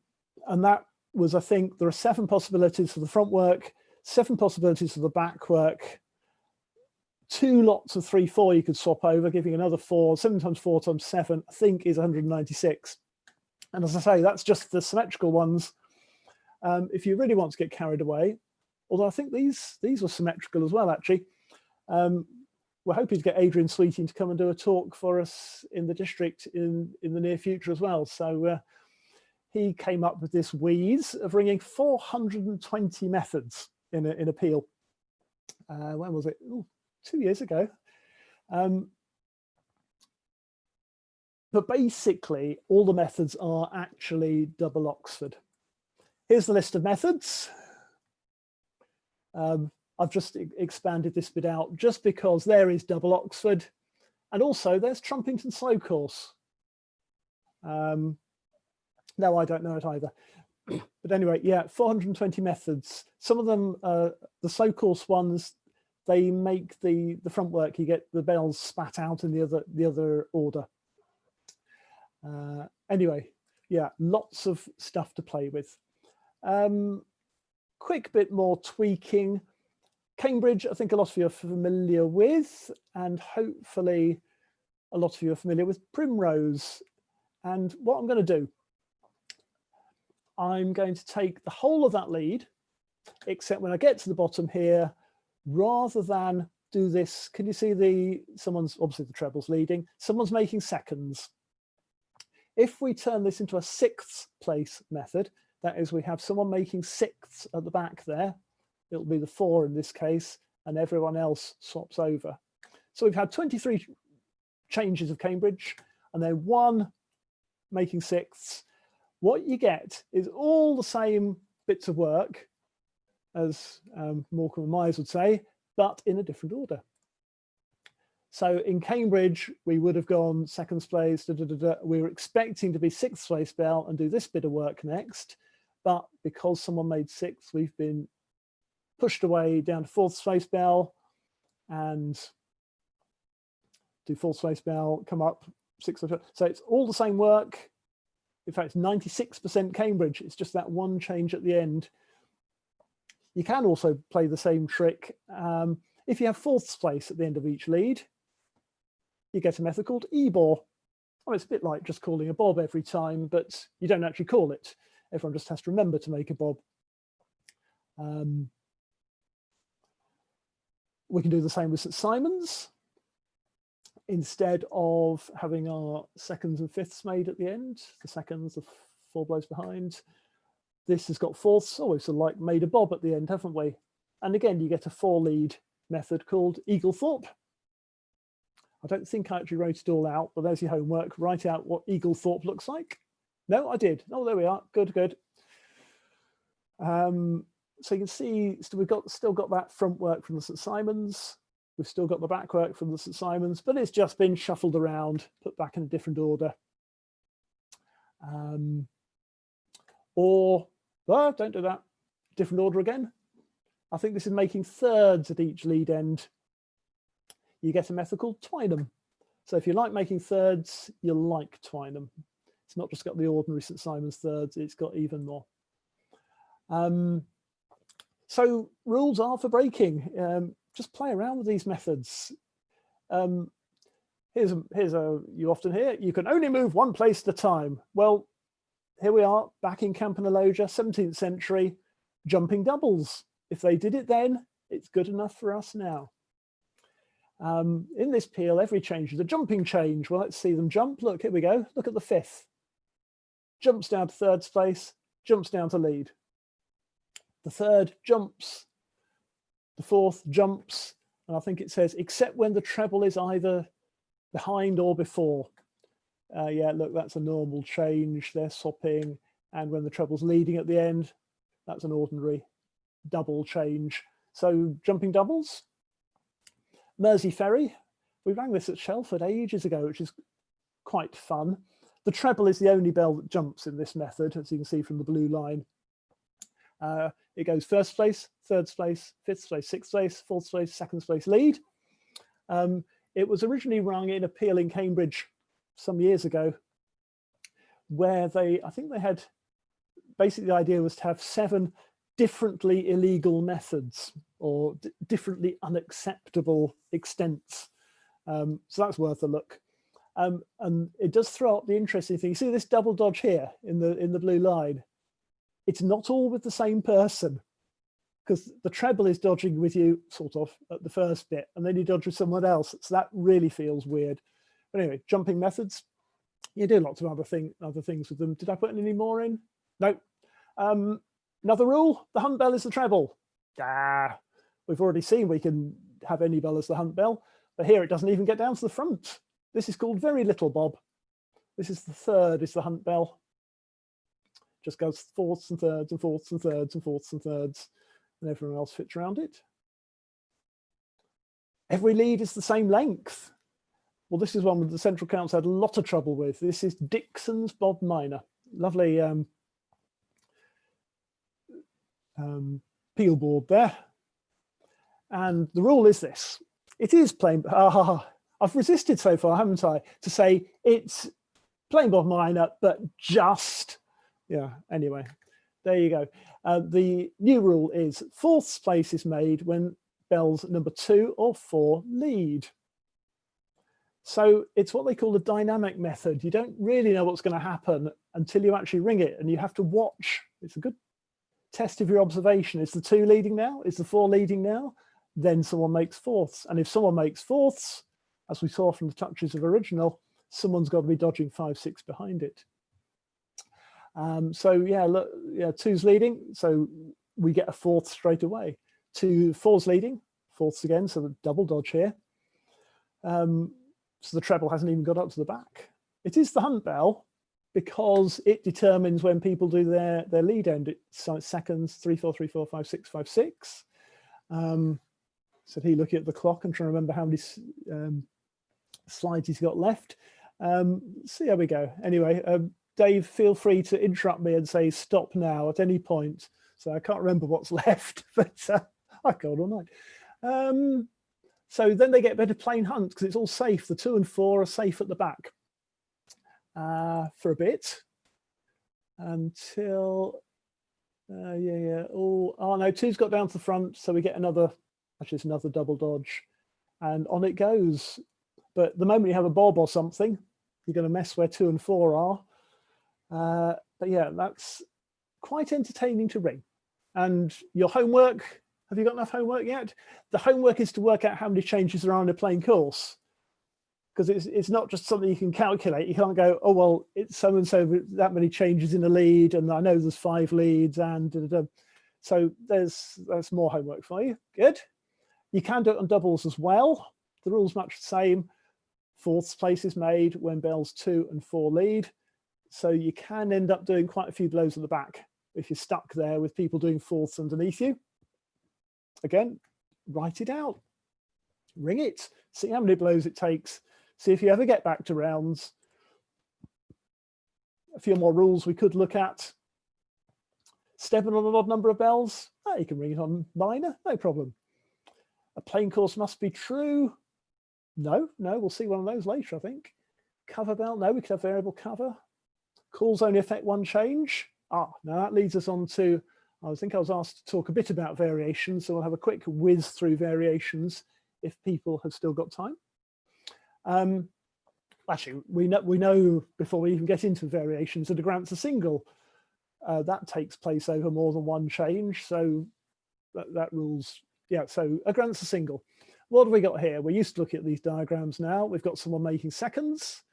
that was, I think, there are 7 possibilities for the front work, 7 possibilities for the back work, 2 lots of 3-4 you could swap over, giving another 4. 7 times 4 times 7, I think, is 196. And as I say, that's just the symmetrical ones. If you really want to get carried away, although I think these were symmetrical as well, actually. We're hoping to get Adrian Sweeting to come and do a talk for us in the district in the near future as well. So he came up with this wheeze of ringing 420 methods in a peel. When was it? Ooh, 2 years ago. But basically, all the methods are actually double Oxford. Here's the list of methods. I've just expanded this bit out just because there is double Oxford. And also there's Trumpington Slow Course. No, I don't know it either. But anyway, yeah, 420 methods. Some of them, the slow course ones, they make the front work, you get the bells spat out in the other order. Anyway, yeah, lots of stuff to play with. Quick bit more tweaking. Cambridge, I think a lot of you are familiar with, and hopefully a lot of you are familiar with Primrose. And what I'm going to do, I'm going to take the whole of that lead, except when I get to the bottom here, rather than do this, can you see someone's, obviously the treble's leading, someone's making seconds. If we turn this into a 6th place method, that is, we have someone making 6ths at the back there, it'll be the 4 in this case, and everyone else swaps over. So we've had 23 changes of Cambridge, and then 1 making 6ths. What you get is all the same bits of work, as Morecambe and Myers would say, but in a different order. So in Cambridge, we would have gone 2nd place, we were expecting to be 6th place bell and do this bit of work next. But because someone made 6th, we've been pushed away down to 4th place bell and do 4th place bell, come up 6th. So it's all the same work. In fact, 96% Cambridge. It's just that one change at the end. You can also play the same trick. If you have 4th place at the end of each lead, you get a method called e-bore. Oh, it's a bit like just calling a bob every time, but you don't actually call it. Everyone just has to remember to make a bob. We can do the same with St Simon's. Instead of having our 2nds and 5ths made at the end, the 2nds, the 4 blows behind, this has got 4ths. Oh, we've sort of like made a bob at the end, haven't we? And again, you get a 4-lead method called Eaglethorpe. I don't think I actually wrote it all out, but there's your homework. Write out what Eaglethorpe looks like. No, I did. Oh, there we are. Good, good. So you can see we've still got that front work from the St Simon's. We've still got the back work from the St Simon's, but it's just been shuffled around, put back in a different order. Don't do that. Different order again. I think this is making 3rds at each lead end. You get a method called Twineham. So if you like making thirds, you'll like Twineham. It's not just got the ordinary St Simon's thirds, it's got even more. So rules are for breaking. Just play around with these methods. Here's a you often hear, you can only move one place at a time. Well, here we are back in Campanalogia, 17th century, jumping doubles. If they did it then, it's good enough for us now. In this peel, every change is a jumping change. Well, let's see them jump. Look, here we go. Look at the fifth. Jumps down to third place, jumps down to lead. The third jumps. The fourth jumps. And I think it says, except when the treble is either behind or before. Yeah, look, that's a normal change. They're swapping. And when the treble's leading at the end, that's an ordinary double change. So jumping doubles. Mersey Ferry. We rang this at Shelford ages ago, which is quite fun. The treble is the only bell that jumps in this method, as you can see from the blue line. It goes first place, third place, fifth place, sixth place, fourth place, second place, lead. It was originally rung in a peal in Cambridge some years ago, where I think they had, basically the idea was to have 7 differently illegal methods or differently unacceptable extents. So that's worth a look. And it does throw up the interesting thing. You see this double dodge here in the blue line. It's not all with the same person, because the treble is dodging with you sort of at the first bit, and then you dodge with someone else. So that really feels weird. But anyway, jumping methods. You do lots of other things with them. Did I put any more in? No. Another rule, the hunt bell is the treble. We've already seen we can have any bell as the hunt bell, but here it doesn't even get down to the front. This is called very little bob. This is the third, is the hunt bell. Just goes fourths and thirds and fourths and thirds and fourths and thirds, and everyone else fits around it. Every lead is the same length. Well, this is one that the Central Council had a lot of trouble with. This is Dixon's Bob Minor. Lovely peel board there. And the rule is this. It is plain. I've resisted so far, haven't I, to say it's plain Bob Minor, but just, yeah, anyway, there you go. The new rule is fourth place is made when bells number 2 or 4 lead. So it's what they call a dynamic method. You don't really know what's going to happen until you actually ring it, and you have to watch. It's a good test of your observation. Is the 2 leading now? Is the 4 leading now? Then someone makes fourths. And if someone makes fourths, as we saw from the touches of original, someone's got to be dodging 5, 6 behind it. So yeah, look, yeah, 2's leading, so we get a fourth straight away. 4's leading, fourths again, so the double dodge here. So the treble hasn't even got up to the back. It is the hunt bell because it determines when people do their lead end. It's seconds, 3, 4, 3, 4, 5, 6, 5, 6. So he looking at the clock and trying to remember how many slides he's got left. So there we go. Anyway, Dave, feel free to interrupt me and say stop now at any point. So I can't remember what's left, but I've gone all night. So then they get better plain hunt because it's all safe. The 2 and 4 are safe at the back for a bit until, Oh no, 2's got down to the front. So we get another, actually it's another double dodge and on it goes. But the moment you have a bob or something, you're going to mess where 2 and 4 are. But yeah, that's quite entertaining to ring. And your homework, have you got enough homework yet? The homework is to work out how many changes there are in a plain course. Because it's not just something you can calculate. You can't go, oh, well, it's so-and-so, that many changes in a lead, and I know there's 5 leads, and da-da-da. So there's more homework for you. Good. You can do it on doubles as well. The rule's much the same. Fourth place is made when bells 2 and 4 lead. So you can end up doing quite a few blows at the back if you're stuck there with people doing fourths underneath you. Again, write it out, ring it, see how many blows it takes, see if you ever get back to rounds. A few more rules we could look at. Stepping on an odd number of bells, you can ring it on minor, no problem. A plain course must be true. No, we'll see one of those later, I think. Cover bell, no, we could have variable cover. Calls only affect one change. Now that leads us on to, I think I was asked to talk a bit about variations, so we'll have a quick whiz through variations if people have still got time. Actually, we know before we even get into variations that a grant's a single. That takes place over more than one change, so that rules. Yeah, so a grant's a single. What have we got here? We're used to looking at these diagrams now. We've got someone making seconds,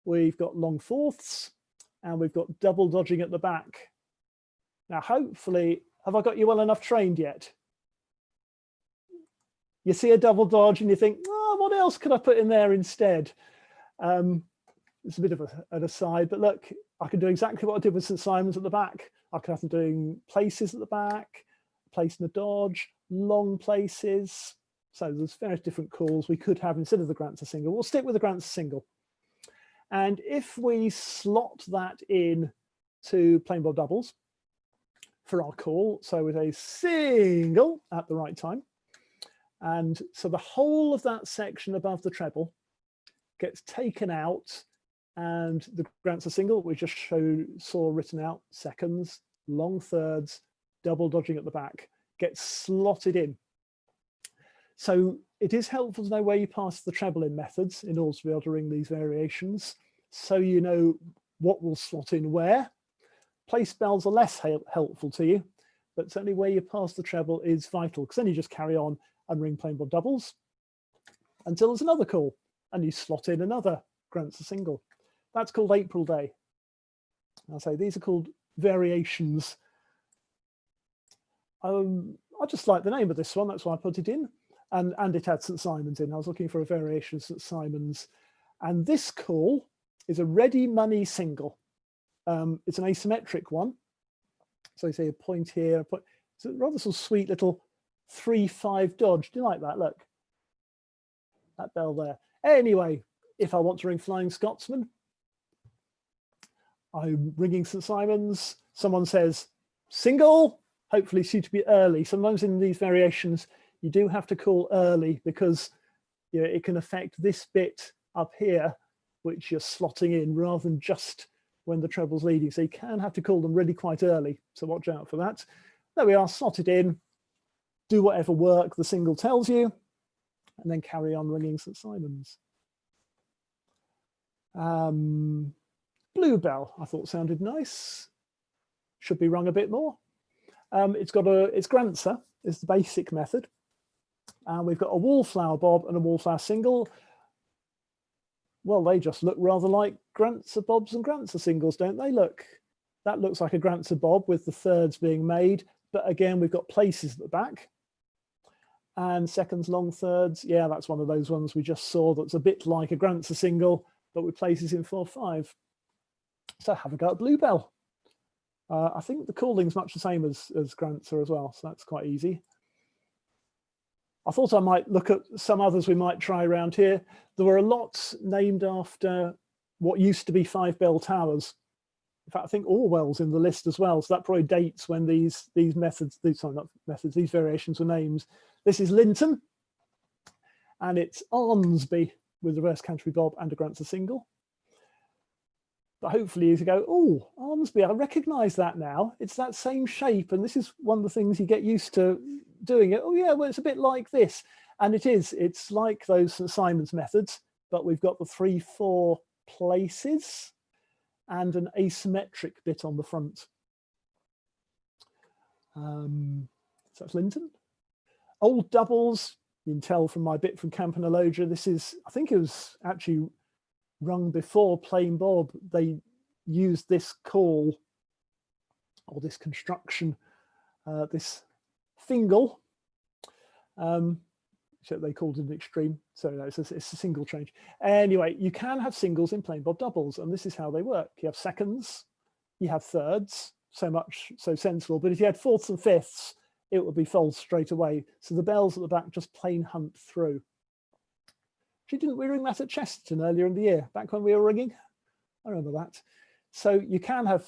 we've got long fourths, and we've got double dodging at the back. Now, hopefully, have I got you well enough trained yet? You see a double dodge and you think, oh, what else could I put in there instead? It's a bit of an aside, but look, I can do exactly what I did with St. Simon's at the back. I could have them doing places at the back, placing a dodge, long places. So there's various different calls we could have instead of the grant's a single. We'll stick with the grant's a single. And if we slot that in to plain bob doubles for our call, so with a single at the right time, and so the whole of that section above the treble gets taken out, and the grant's a single we just saw written out, seconds, long thirds, double dodging at the back, gets slotted in. So it is helpful to know where you pass the treble in methods in order to be able to ring these variations, so you know what will slot in where. Place spells are less helpful to you, but certainly where you pass the treble is vital, because then you just carry on and ring plain bob doubles until there's another call and you slot in another grant's a single. That's called April Day. I'll say these are called variations. I just like the name of this one, that's why I put it in. And it had St. Simon's in. I was looking for a variation of St. Simon's. And this call is a ready money single. It's an asymmetric one. So you see a point here, it's a rather sort of sweet little 3-5 dodge. Do you like that? Look, that bell there. Anyway, if I want to ring Flying Scotsman, I'm ringing St. Simon's. Someone says single, hopefully suitably early. Sometimes in these variations, you do have to call early because it can affect this bit up here, which you're slotting in rather than just when the treble's leading. So you can have to call them really quite early. So watch out for that. There we are, slotted in. Do whatever work the single tells you, and then carry on ringing St. Simon's. Bluebell, I thought sounded nice. Should be rung a bit more. It's Grantzer is the basic method. And we've got a wallflower bob and a wallflower single. Well, they just look rather like Grantzer bobs and Grantzer singles, don't they? Look, that looks like a Grantzer bob with the thirds being made. But again, we've got places at the back. And seconds, long thirds. Yeah, that's one of those ones we just saw that's a bit like a Grantzer single, but with places in 4-5. So have a go at Bluebell. I think the calling's much the same as Grantzer as well, so that's quite easy. I thought I might look at some others we might try around here. There were a lot named after what used to be 5-bell towers. In fact, I think Orwell's in the list as well, so that probably dates when these variations were named. This is Linton, and it's Arnsby with reverse Canterbury bob and a Grantzer single. But hopefully you go, oh, Arnsby, I recognise that now. It's that same shape, and this is one of the things you get used to doing it. Oh yeah, well, it's a bit like this. And it is, it's like those St. Simon's methods, but we've got the 3-4 places and an asymmetric bit on the front. So that's Linton. Old doubles, you can tell from my bit from Campanalogia, this is, I think it was actually rung before plain bob. They used this call or this construction, this fingle, so they called it an extreme. So no, it's a single change. Anyway, you can have singles in plain bob doubles, and this is how they work. You have seconds, you have thirds, so much so sensible. But if you had fourths and fifths, it would be false straight away. So the bells at the back just plain hunt through. Didn't we ring that at Chesterton earlier in the year, back when we were ringing? I remember that. So you can have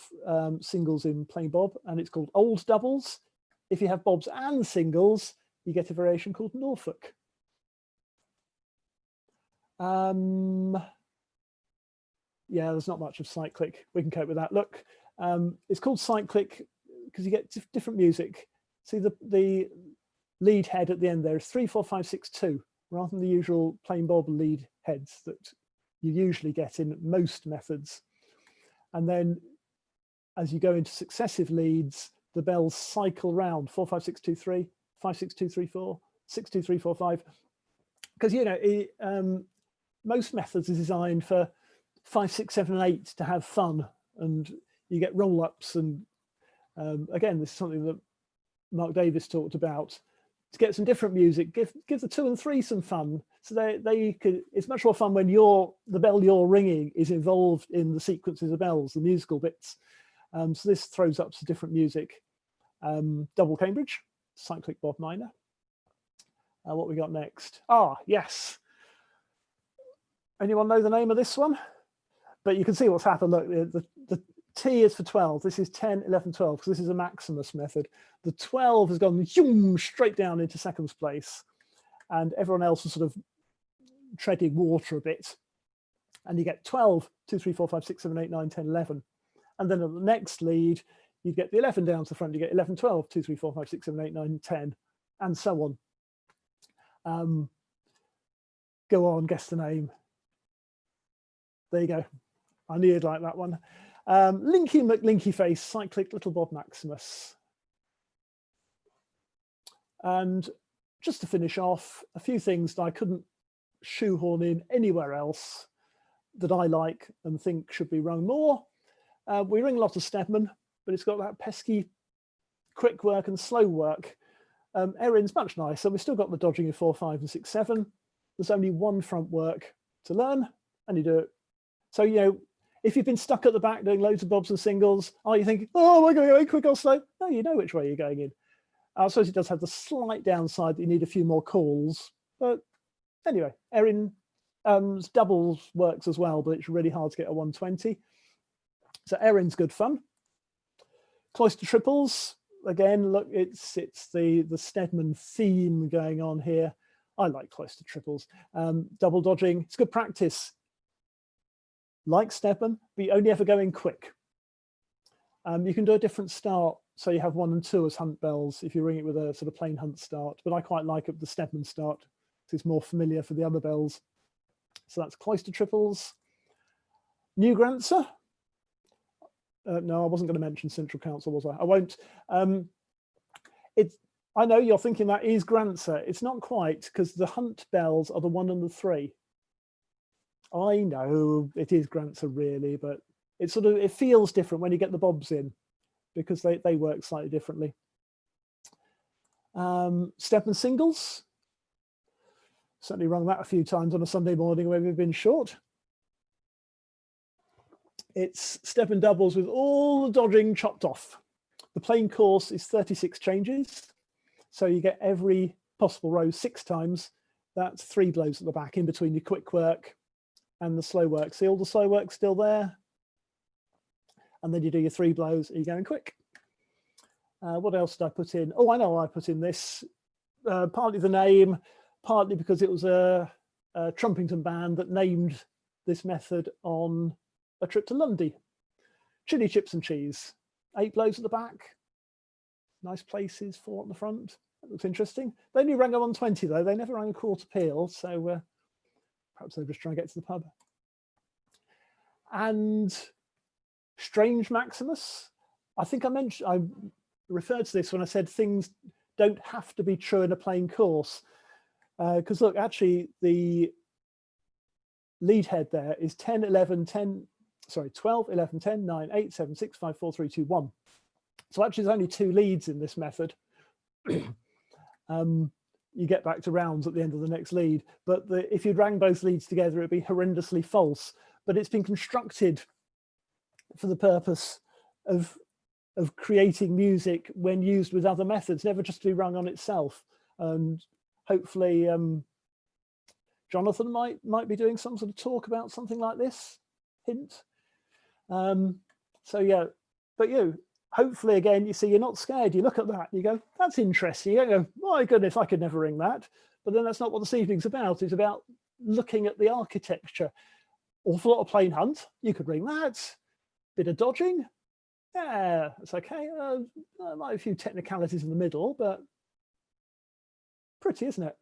singles in plain bob, and it's called old doubles. If you have bobs and singles, you get a variation called Norfolk. Yeah, there's not much of cyclic. We can cope with that. Look, it's called cyclic because you get different music. See the lead head at the end there is 3, 4, 5, 6, 2, rather than the usual plain bob lead heads that you usually get in most methods. And then as you go into successive leads, the bells cycle round 4, 5, 6, 2, 3, 5, 6, 2, 3, 4, 6, 2, 3, 4, 5. Because, you know, most methods are designed for 5, 6, 7, and 8 to have fun, and you get roll ups. And again, this is something that Mark Davis talked about, to get some different music, give the 2 and 3 some fun. So they could, it's much more fun when the bell you're ringing is involved in the sequences of bells, the musical bits. So this throws up some different music. Double Cambridge, cyclic bob minor. What we got next? Yes. Anyone know the name of this one? But you can see what's happened. Look, the T is for 12. This is 10, 11, 12, because this is a Maximus method. The 12 has gone straight down into seconds place, and everyone else is sort of treading water a bit. And you get 12, 2, 3, 4, 5, 6, 7, 8, 9, 10, 11. And then at the next lead, you get the 11 down to the front. You get 11, 12, 2, 3, 4, 5, 6, 7, 8, 9, 10, and so on. Go on, guess the name. There you go. I knew you'd like that one. Linky McLinky Face, cyclic Little Bob Maximus. And just to finish off, a few things that I couldn't shoehorn in anywhere else that I like and think should be rung more. We ring a lot of Stedman, but it's got that pesky quick work and slow work. Erin's much nicer. We've still got the dodging of 4, 5, and 6, 7. There's only one front work to learn, and you do it. So, you know, if you've been stuck at the back doing loads of bobs and singles, are you thinking, oh, am I going quick or slow? No, you know which way you're going in. I suppose it does have the slight downside that you need a few more calls. But anyway, Erin's doubles works as well, but it's really hard to get a 120. So Erin's good fun. Cloister triples, again, look, it's the Stedman theme going on here. I like cloister triples. Double dodging, it's good practice. Like Stedman, but you only ever go in quick. You can do a different start, so you have 1 and 2 as hunt bells if you ring it with a sort of plain hunt start, but I quite like it, the Stedman start, because it's more familiar for the other bells. So that's cloister triples. New Grancer. No, I wasn't going to mention Central Council, was I? I won't. I know you're thinking that is Grancer. It's not quite, because the hunt bells are the 1 and the 3. I know it is Grancer really, but it feels different when you get the bobs in, because they work slightly differently. Stedman singles. Certainly rung that a few times on a Sunday morning where we've been short. It's Stedman doubles with all the dodging chopped off. The plain course is 36 changes. So you get every possible row 6 times. That's 3 blows at the back in between your quick work and the slow work. See all the slow work still there? And then you do your 3 blows and you're going quick. What else did I put in? Oh, I know I put in this. Partly the name, partly because it was a Trumpington band that named this method on a trip to Lundy. Chili, chips and cheese. 8 blows at the back. Nice places, 4 at the front. That looks interesting. They only rang a 120 though. They never rang a quarter peal. So perhaps they're just trying to get to the pub. And Strange Maximus. I think I referred to this when I said things don't have to be true in a plain course. Because look, actually the lead head there is 10, 11, 10, sorry, 12, 11, 10, 9, 8, 7, 6, 5, 4, 3, 2, 1. So actually there's only 2 leads in this method. You get back to rounds at the end of the next lead, but if you'd rang both leads together, it'd be horrendously false. But it's been constructed for the purpose of creating music when used with other methods, never just to be rung on itself. And hopefully Jonathan might be doing some sort of talk about something like this. Hint. So yeah, but hopefully again, you see, you're not scared. You look at that, you go, that's interesting. You don't go, my goodness, I could never ring that. But then that's not what this evening's about. It's about looking at the architecture. Awful lot of plain hunt, you could ring that. Bit of dodging, yeah, it's okay. Might have a few technicalities in the middle, but pretty, isn't it?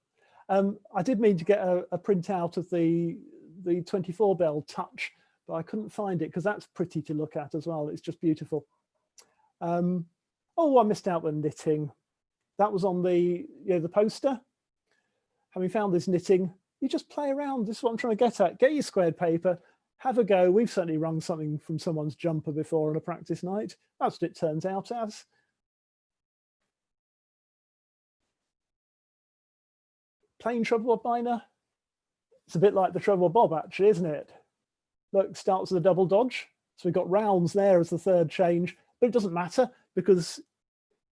I did mean to get a printout of the 24 bell touch, but I couldn't find it because that's pretty to look at as well. It's just beautiful. Oh, I missed out on knitting. That was on the poster. Having found this knitting, you just play around. This is what I'm trying to get at. Get your squared paper, have a go. We've certainly wrung something from someone's jumper before on a practice night. That's what it turns out as. Plain treble bob miner. It's a bit like the treble bob, actually, isn't it? Look, starts with a double dodge. So we've got rounds there as the third change, but it doesn't matter because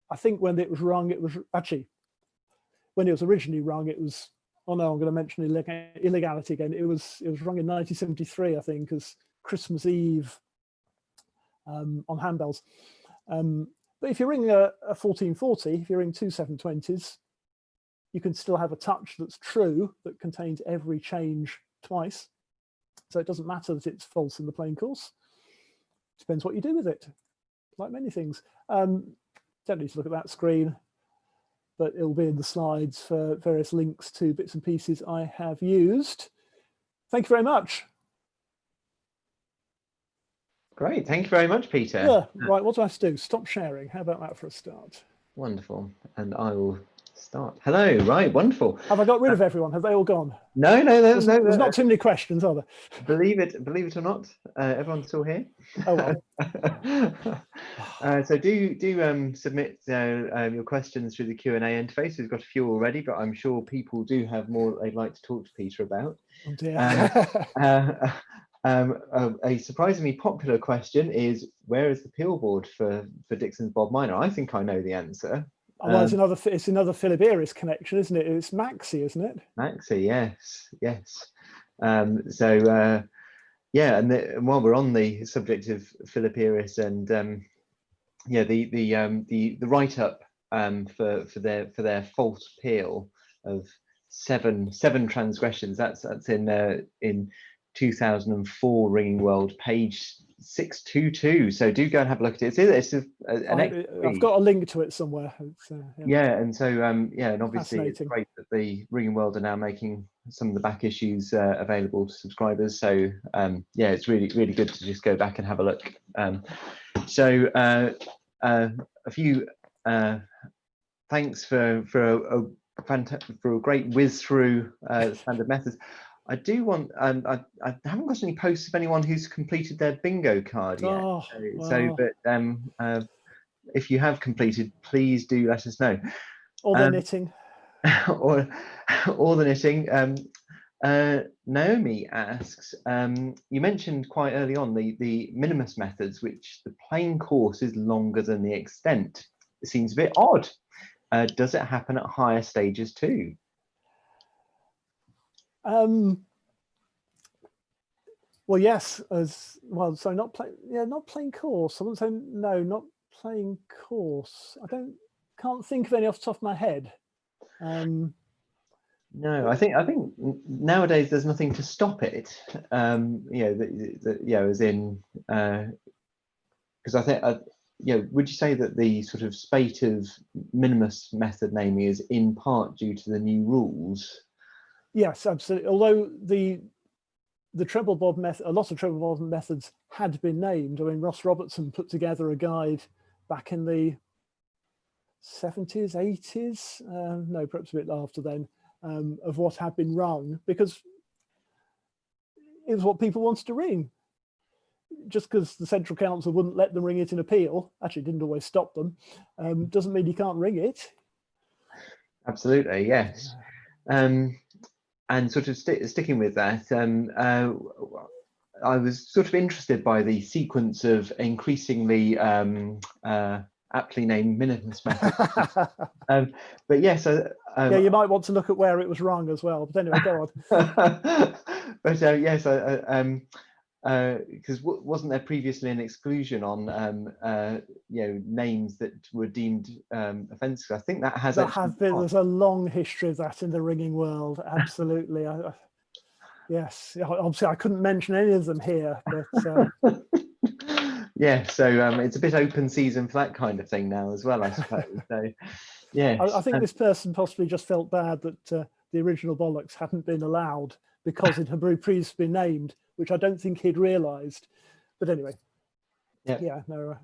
I think when it was rung, it was actually, when it was originally rung, it was, oh no, I'm going to mention illegality again. It was rung in 1973, I think, as Christmas Eve on handbells. But if you ring a 1440, if you ring two 720s, you can still have a touch that's true that contains every change twice. So it doesn't matter that it's false in the plain course. Depends what you do with it, like many things. Don't need to look at that screen, but it'll be in the slides for various links to bits and pieces I have used. Thank you very much. Great, thank you very much, Peter. Yeah, right, what do I have to do? Stop sharing. How about that for a start? Wonderful, and I will start. Hello, right, wonderful. Have I got rid of everyone? Have they all gone? No. There's not too many questions, are there? Believe it or not, everyone's still here. Oh well. So do submit your questions through the Q&A interface. We've got a few already, but I'm sure people do have more they'd like to talk to Peter about. Oh dear. A surprisingly popular question is, where is the peel board for Dixon's Bob Miner? I think I know the answer. Well, it's another Philip Iris connection, isn't it? It's Maxi, isn't it? Maxi, yes. Yeah, and while we're on the subject of Philip Iris and yeah, the write-up for their false peel of seven transgressions. That's in 2004 Ringing World, page 622. So do go and have a look at it. I've got a link to it somewhere. Yeah, and so yeah, and obviously it's great that the Ringing World are now making some of the back issues available to subscribers. So yeah, it's really good to just go back and have a look. So a few thanks for a great whiz through standard methods. I do want, I haven't got any posts of anyone who's completed their bingo card yet. Oh, but if you have completed, please do let us know. Or the knitting. or the knitting. Naomi asks, you mentioned quite early on the minimus methods, which the plain course is longer than the extent. It seems a bit odd. Does it happen at higher stages too? Well, yes, as well. So not plain course. I wouldn't say no, not plain course. Can't think of any off the top of my head. No, I think nowadays there's nothing to stop it. As in, because I think, would you say that the sort of spate of minimus method naming is in part due to the new rules? Yes, absolutely. Although the treble bob method, a lot of treble bob methods had been named. I mean, Ross Robertson put together a guide back in the 70s, 80s, no, perhaps a bit after then, of what had been rung, because it was what people wanted to ring. Just because the Central Council wouldn't let them ring it in appeal, actually didn't always stop them, doesn't mean you can't ring it. Absolutely, yes. And sort of sticking with that, I was sort of interested by the sequence of increasingly aptly named minimus methods. But yes, yeah, you might want to look at where it was rung as well. But anyway, go on. But yes, because wasn't there previously an exclusion on names that were deemed offensive? I think that has been. There's a long history of that in the ringing world. Absolutely. Yes, obviously I couldn't mention any of them here, but yeah, so it's a bit open season for that kind of thing now as well, I suppose. So yes, I think this person possibly just felt bad that the original bollocks hadn't been allowed because it had previously been named, which I don't think he'd realised. But anyway, yeah, no.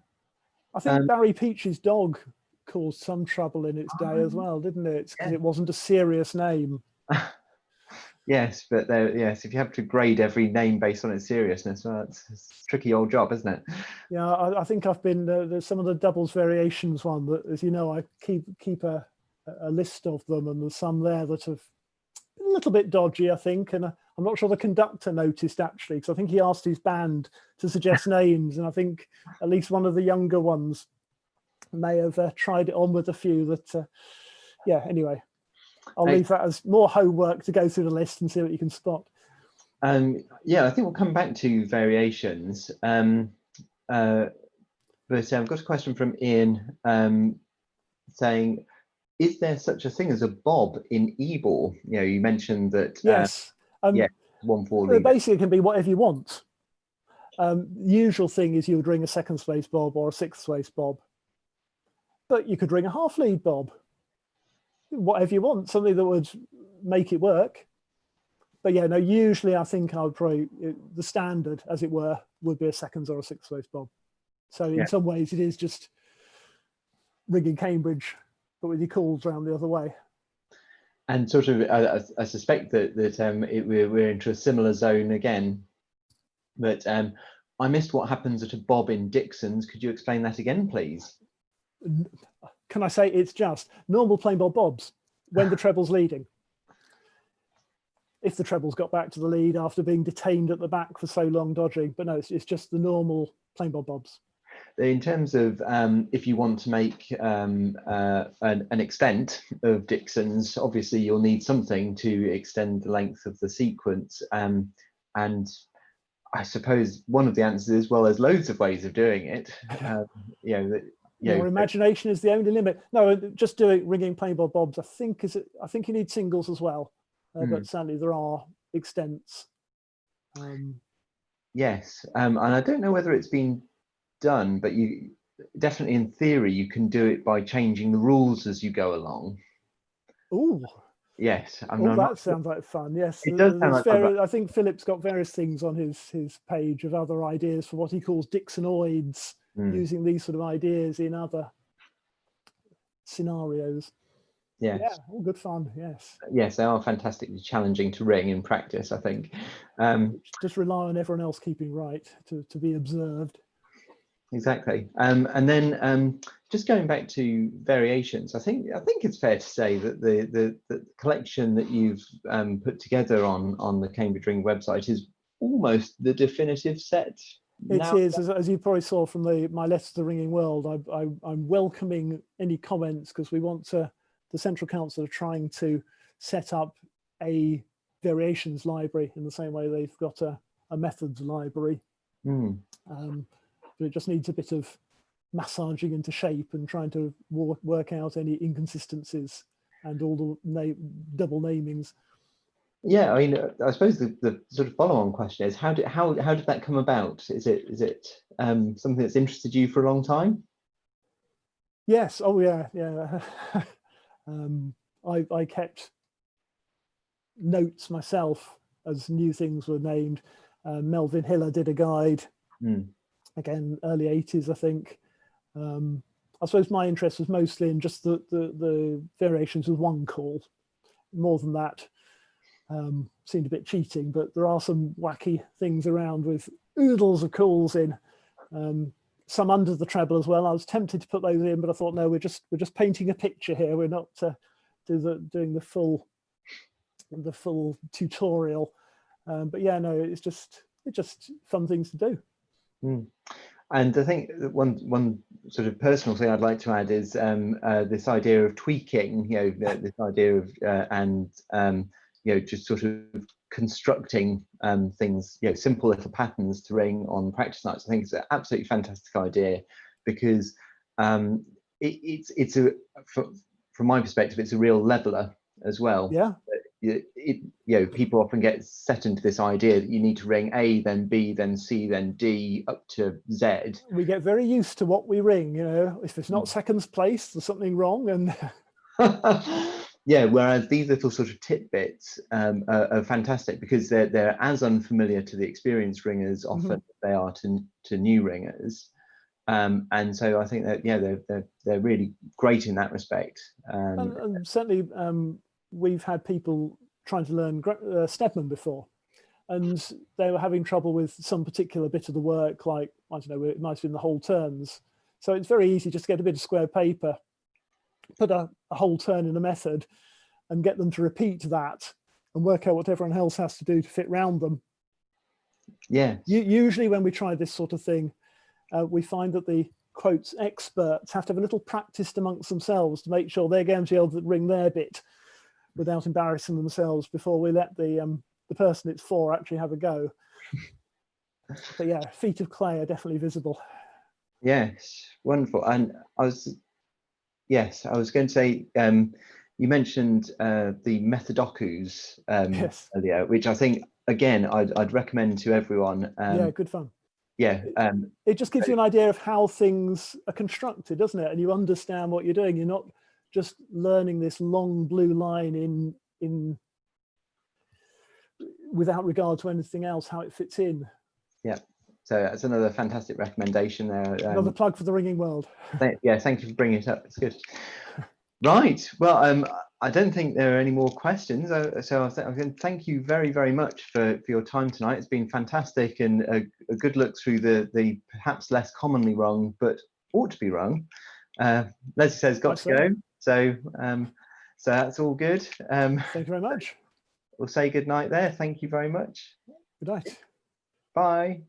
I think Barry Peach's dog caused some trouble in its day as well, didn't it? Because it wasn't a serious name. Yes, but yes, if you have to grade every name based on its seriousness, well, it's a tricky old job, isn't it? Yeah, I think I've been there's some of the doubles variations one that, as you know, I keep a list of them, and there's some there that have been a little bit dodgy, I think, and I'm not sure the conductor noticed actually, because I think he asked his band to suggest names, and I think at least one of the younger ones may have tried it on with a few that, yeah, anyway. I'll leave that as more homework to go through the list and see what you can spot. Yeah, I think we'll come back to variations. But I've got a question from Ian saying, is there such a thing as a bob in e-ball? You know, you mentioned that. Yes. Yeah, 1-4 basically, it can be whatever you want. The usual thing is you would ring a second space bob or a sixth space bob, but you could ring a half lead bob. Whatever you want, something that would make it work. But yeah, no, usually I think I would probably, the standard, as it were, would be a seconds or a sixth space bob. So in some ways it is just ringing Cambridge, but with your calls round the other way. And sort of, I suspect that we're into a similar zone again. But I missed what happens at a bob in Dixon's. Could you explain that again, please? Can I say it's just normal plain bob bobs when the treble's leading? If the treble's got back to the lead after being detained at the back for so long dodging, but no, it's just the normal plain bob bobs. In terms of if you want to make an extent of Dixon's, obviously you'll need something to extend the length of the sequence. And I suppose one of the answers is, well, there's loads of ways of doing it. Your imagination is the only limit. No, just doing ringing plain bob bobs. I think you need singles as well, but certainly there are extents. Yes, and I don't know whether it's been done, but you definitely, in theory, you can do it by changing the rules as you go along. Ooh. Yes, that sounds like fun. Yes, it does sound like fun. I think Philip's got various things on his page of other ideas for what he calls Dixonoids, using these sort of ideas in other scenarios. Yes. Yeah, all good fun. Yes. Yes, they are fantastically challenging to ring in practice, I think. Just rely on everyone else keeping right to be observed. Exactly. And then just going back to variations, I think it's fair to say that the collection that you've put together on the Cambridge Ring website is almost the definitive set. It is, as you probably saw from my letter to the Ringing World. I'm welcoming any comments, because we want the Central Council are trying to set up a variations library in the same way they've got a methods library. But it just needs a bit of massaging into shape and trying to work out any inconsistencies and all the double namings. Yeah, I mean, I suppose the sort of follow-on question is, how did that come about? Is it something that's interested you for a long time? Yes. Oh yeah. I kept notes myself as new things were named. Melvin Hiller did a guide. Again, early 80s, I think. I suppose my interest was mostly in just the variations with one call. More than that seemed a bit cheating, but there are some wacky things around with oodles of calls in. Some under the treble as well. I was tempted to put those in, but I thought, no, we're just painting a picture here. We're not doing the full tutorial. But yeah, no, it's just fun things to do. And I think one sort of personal thing I'd like to add is this idea of tweaking, this idea of just sort of constructing things, simple little patterns to ring on practice nights. I think it's an absolutely fantastic idea, because it's from my perspective, it's a real leveler as well. Yeah. people often get set into this idea that you need to ring A, then B, then C, then D, up to Z. We get very used to what we ring, if it's not seconds place, there's something wrong. And yeah, whereas these little sort of tidbits are fantastic, because they're as unfamiliar to the experienced ringers often as they are to new ringers. And so I think that they're really great in that respect. And certainly we've had people trying to learn Stedman before, and they were having trouble with some particular bit of the work, like, I don't know, it might have been the whole turns. So it's very easy just to get a bit of square paper, put a whole turn in a method, and get them to repeat that and work out what everyone else has to do to fit round them. Yeah. Usually when we try this sort of thing, we find that the quotes experts have to have a little practiced amongst themselves to make sure they're going to be able to ring their bit without embarrassing themselves before we let the person it's for actually have a go. But yeah, feet of clay are definitely visible. Yes, wonderful. And I was going to say, you mentioned the Methodokus Yes. earlier, which I think, again, I'd recommend to everyone. Yeah, good fun. Yeah. It just gives you an idea of how things are constructed, doesn't it? And you understand what you're doing. You're not just learning this long blue line in without regard to anything else, how it fits in. Yeah. So that's another fantastic recommendation there. Another plug for the ringing world. Yeah, thank you for bringing it up. It's good. Right. Well, I don't think there are any more questions. So I can thank you very, very much for your time tonight. It's been fantastic, and a good look through the perhaps less commonly wrong, but ought to be wrong. Leslie says got to go. So that's all good. Thank you very much. We'll say good night there. Thank you very much. Good night. Bye.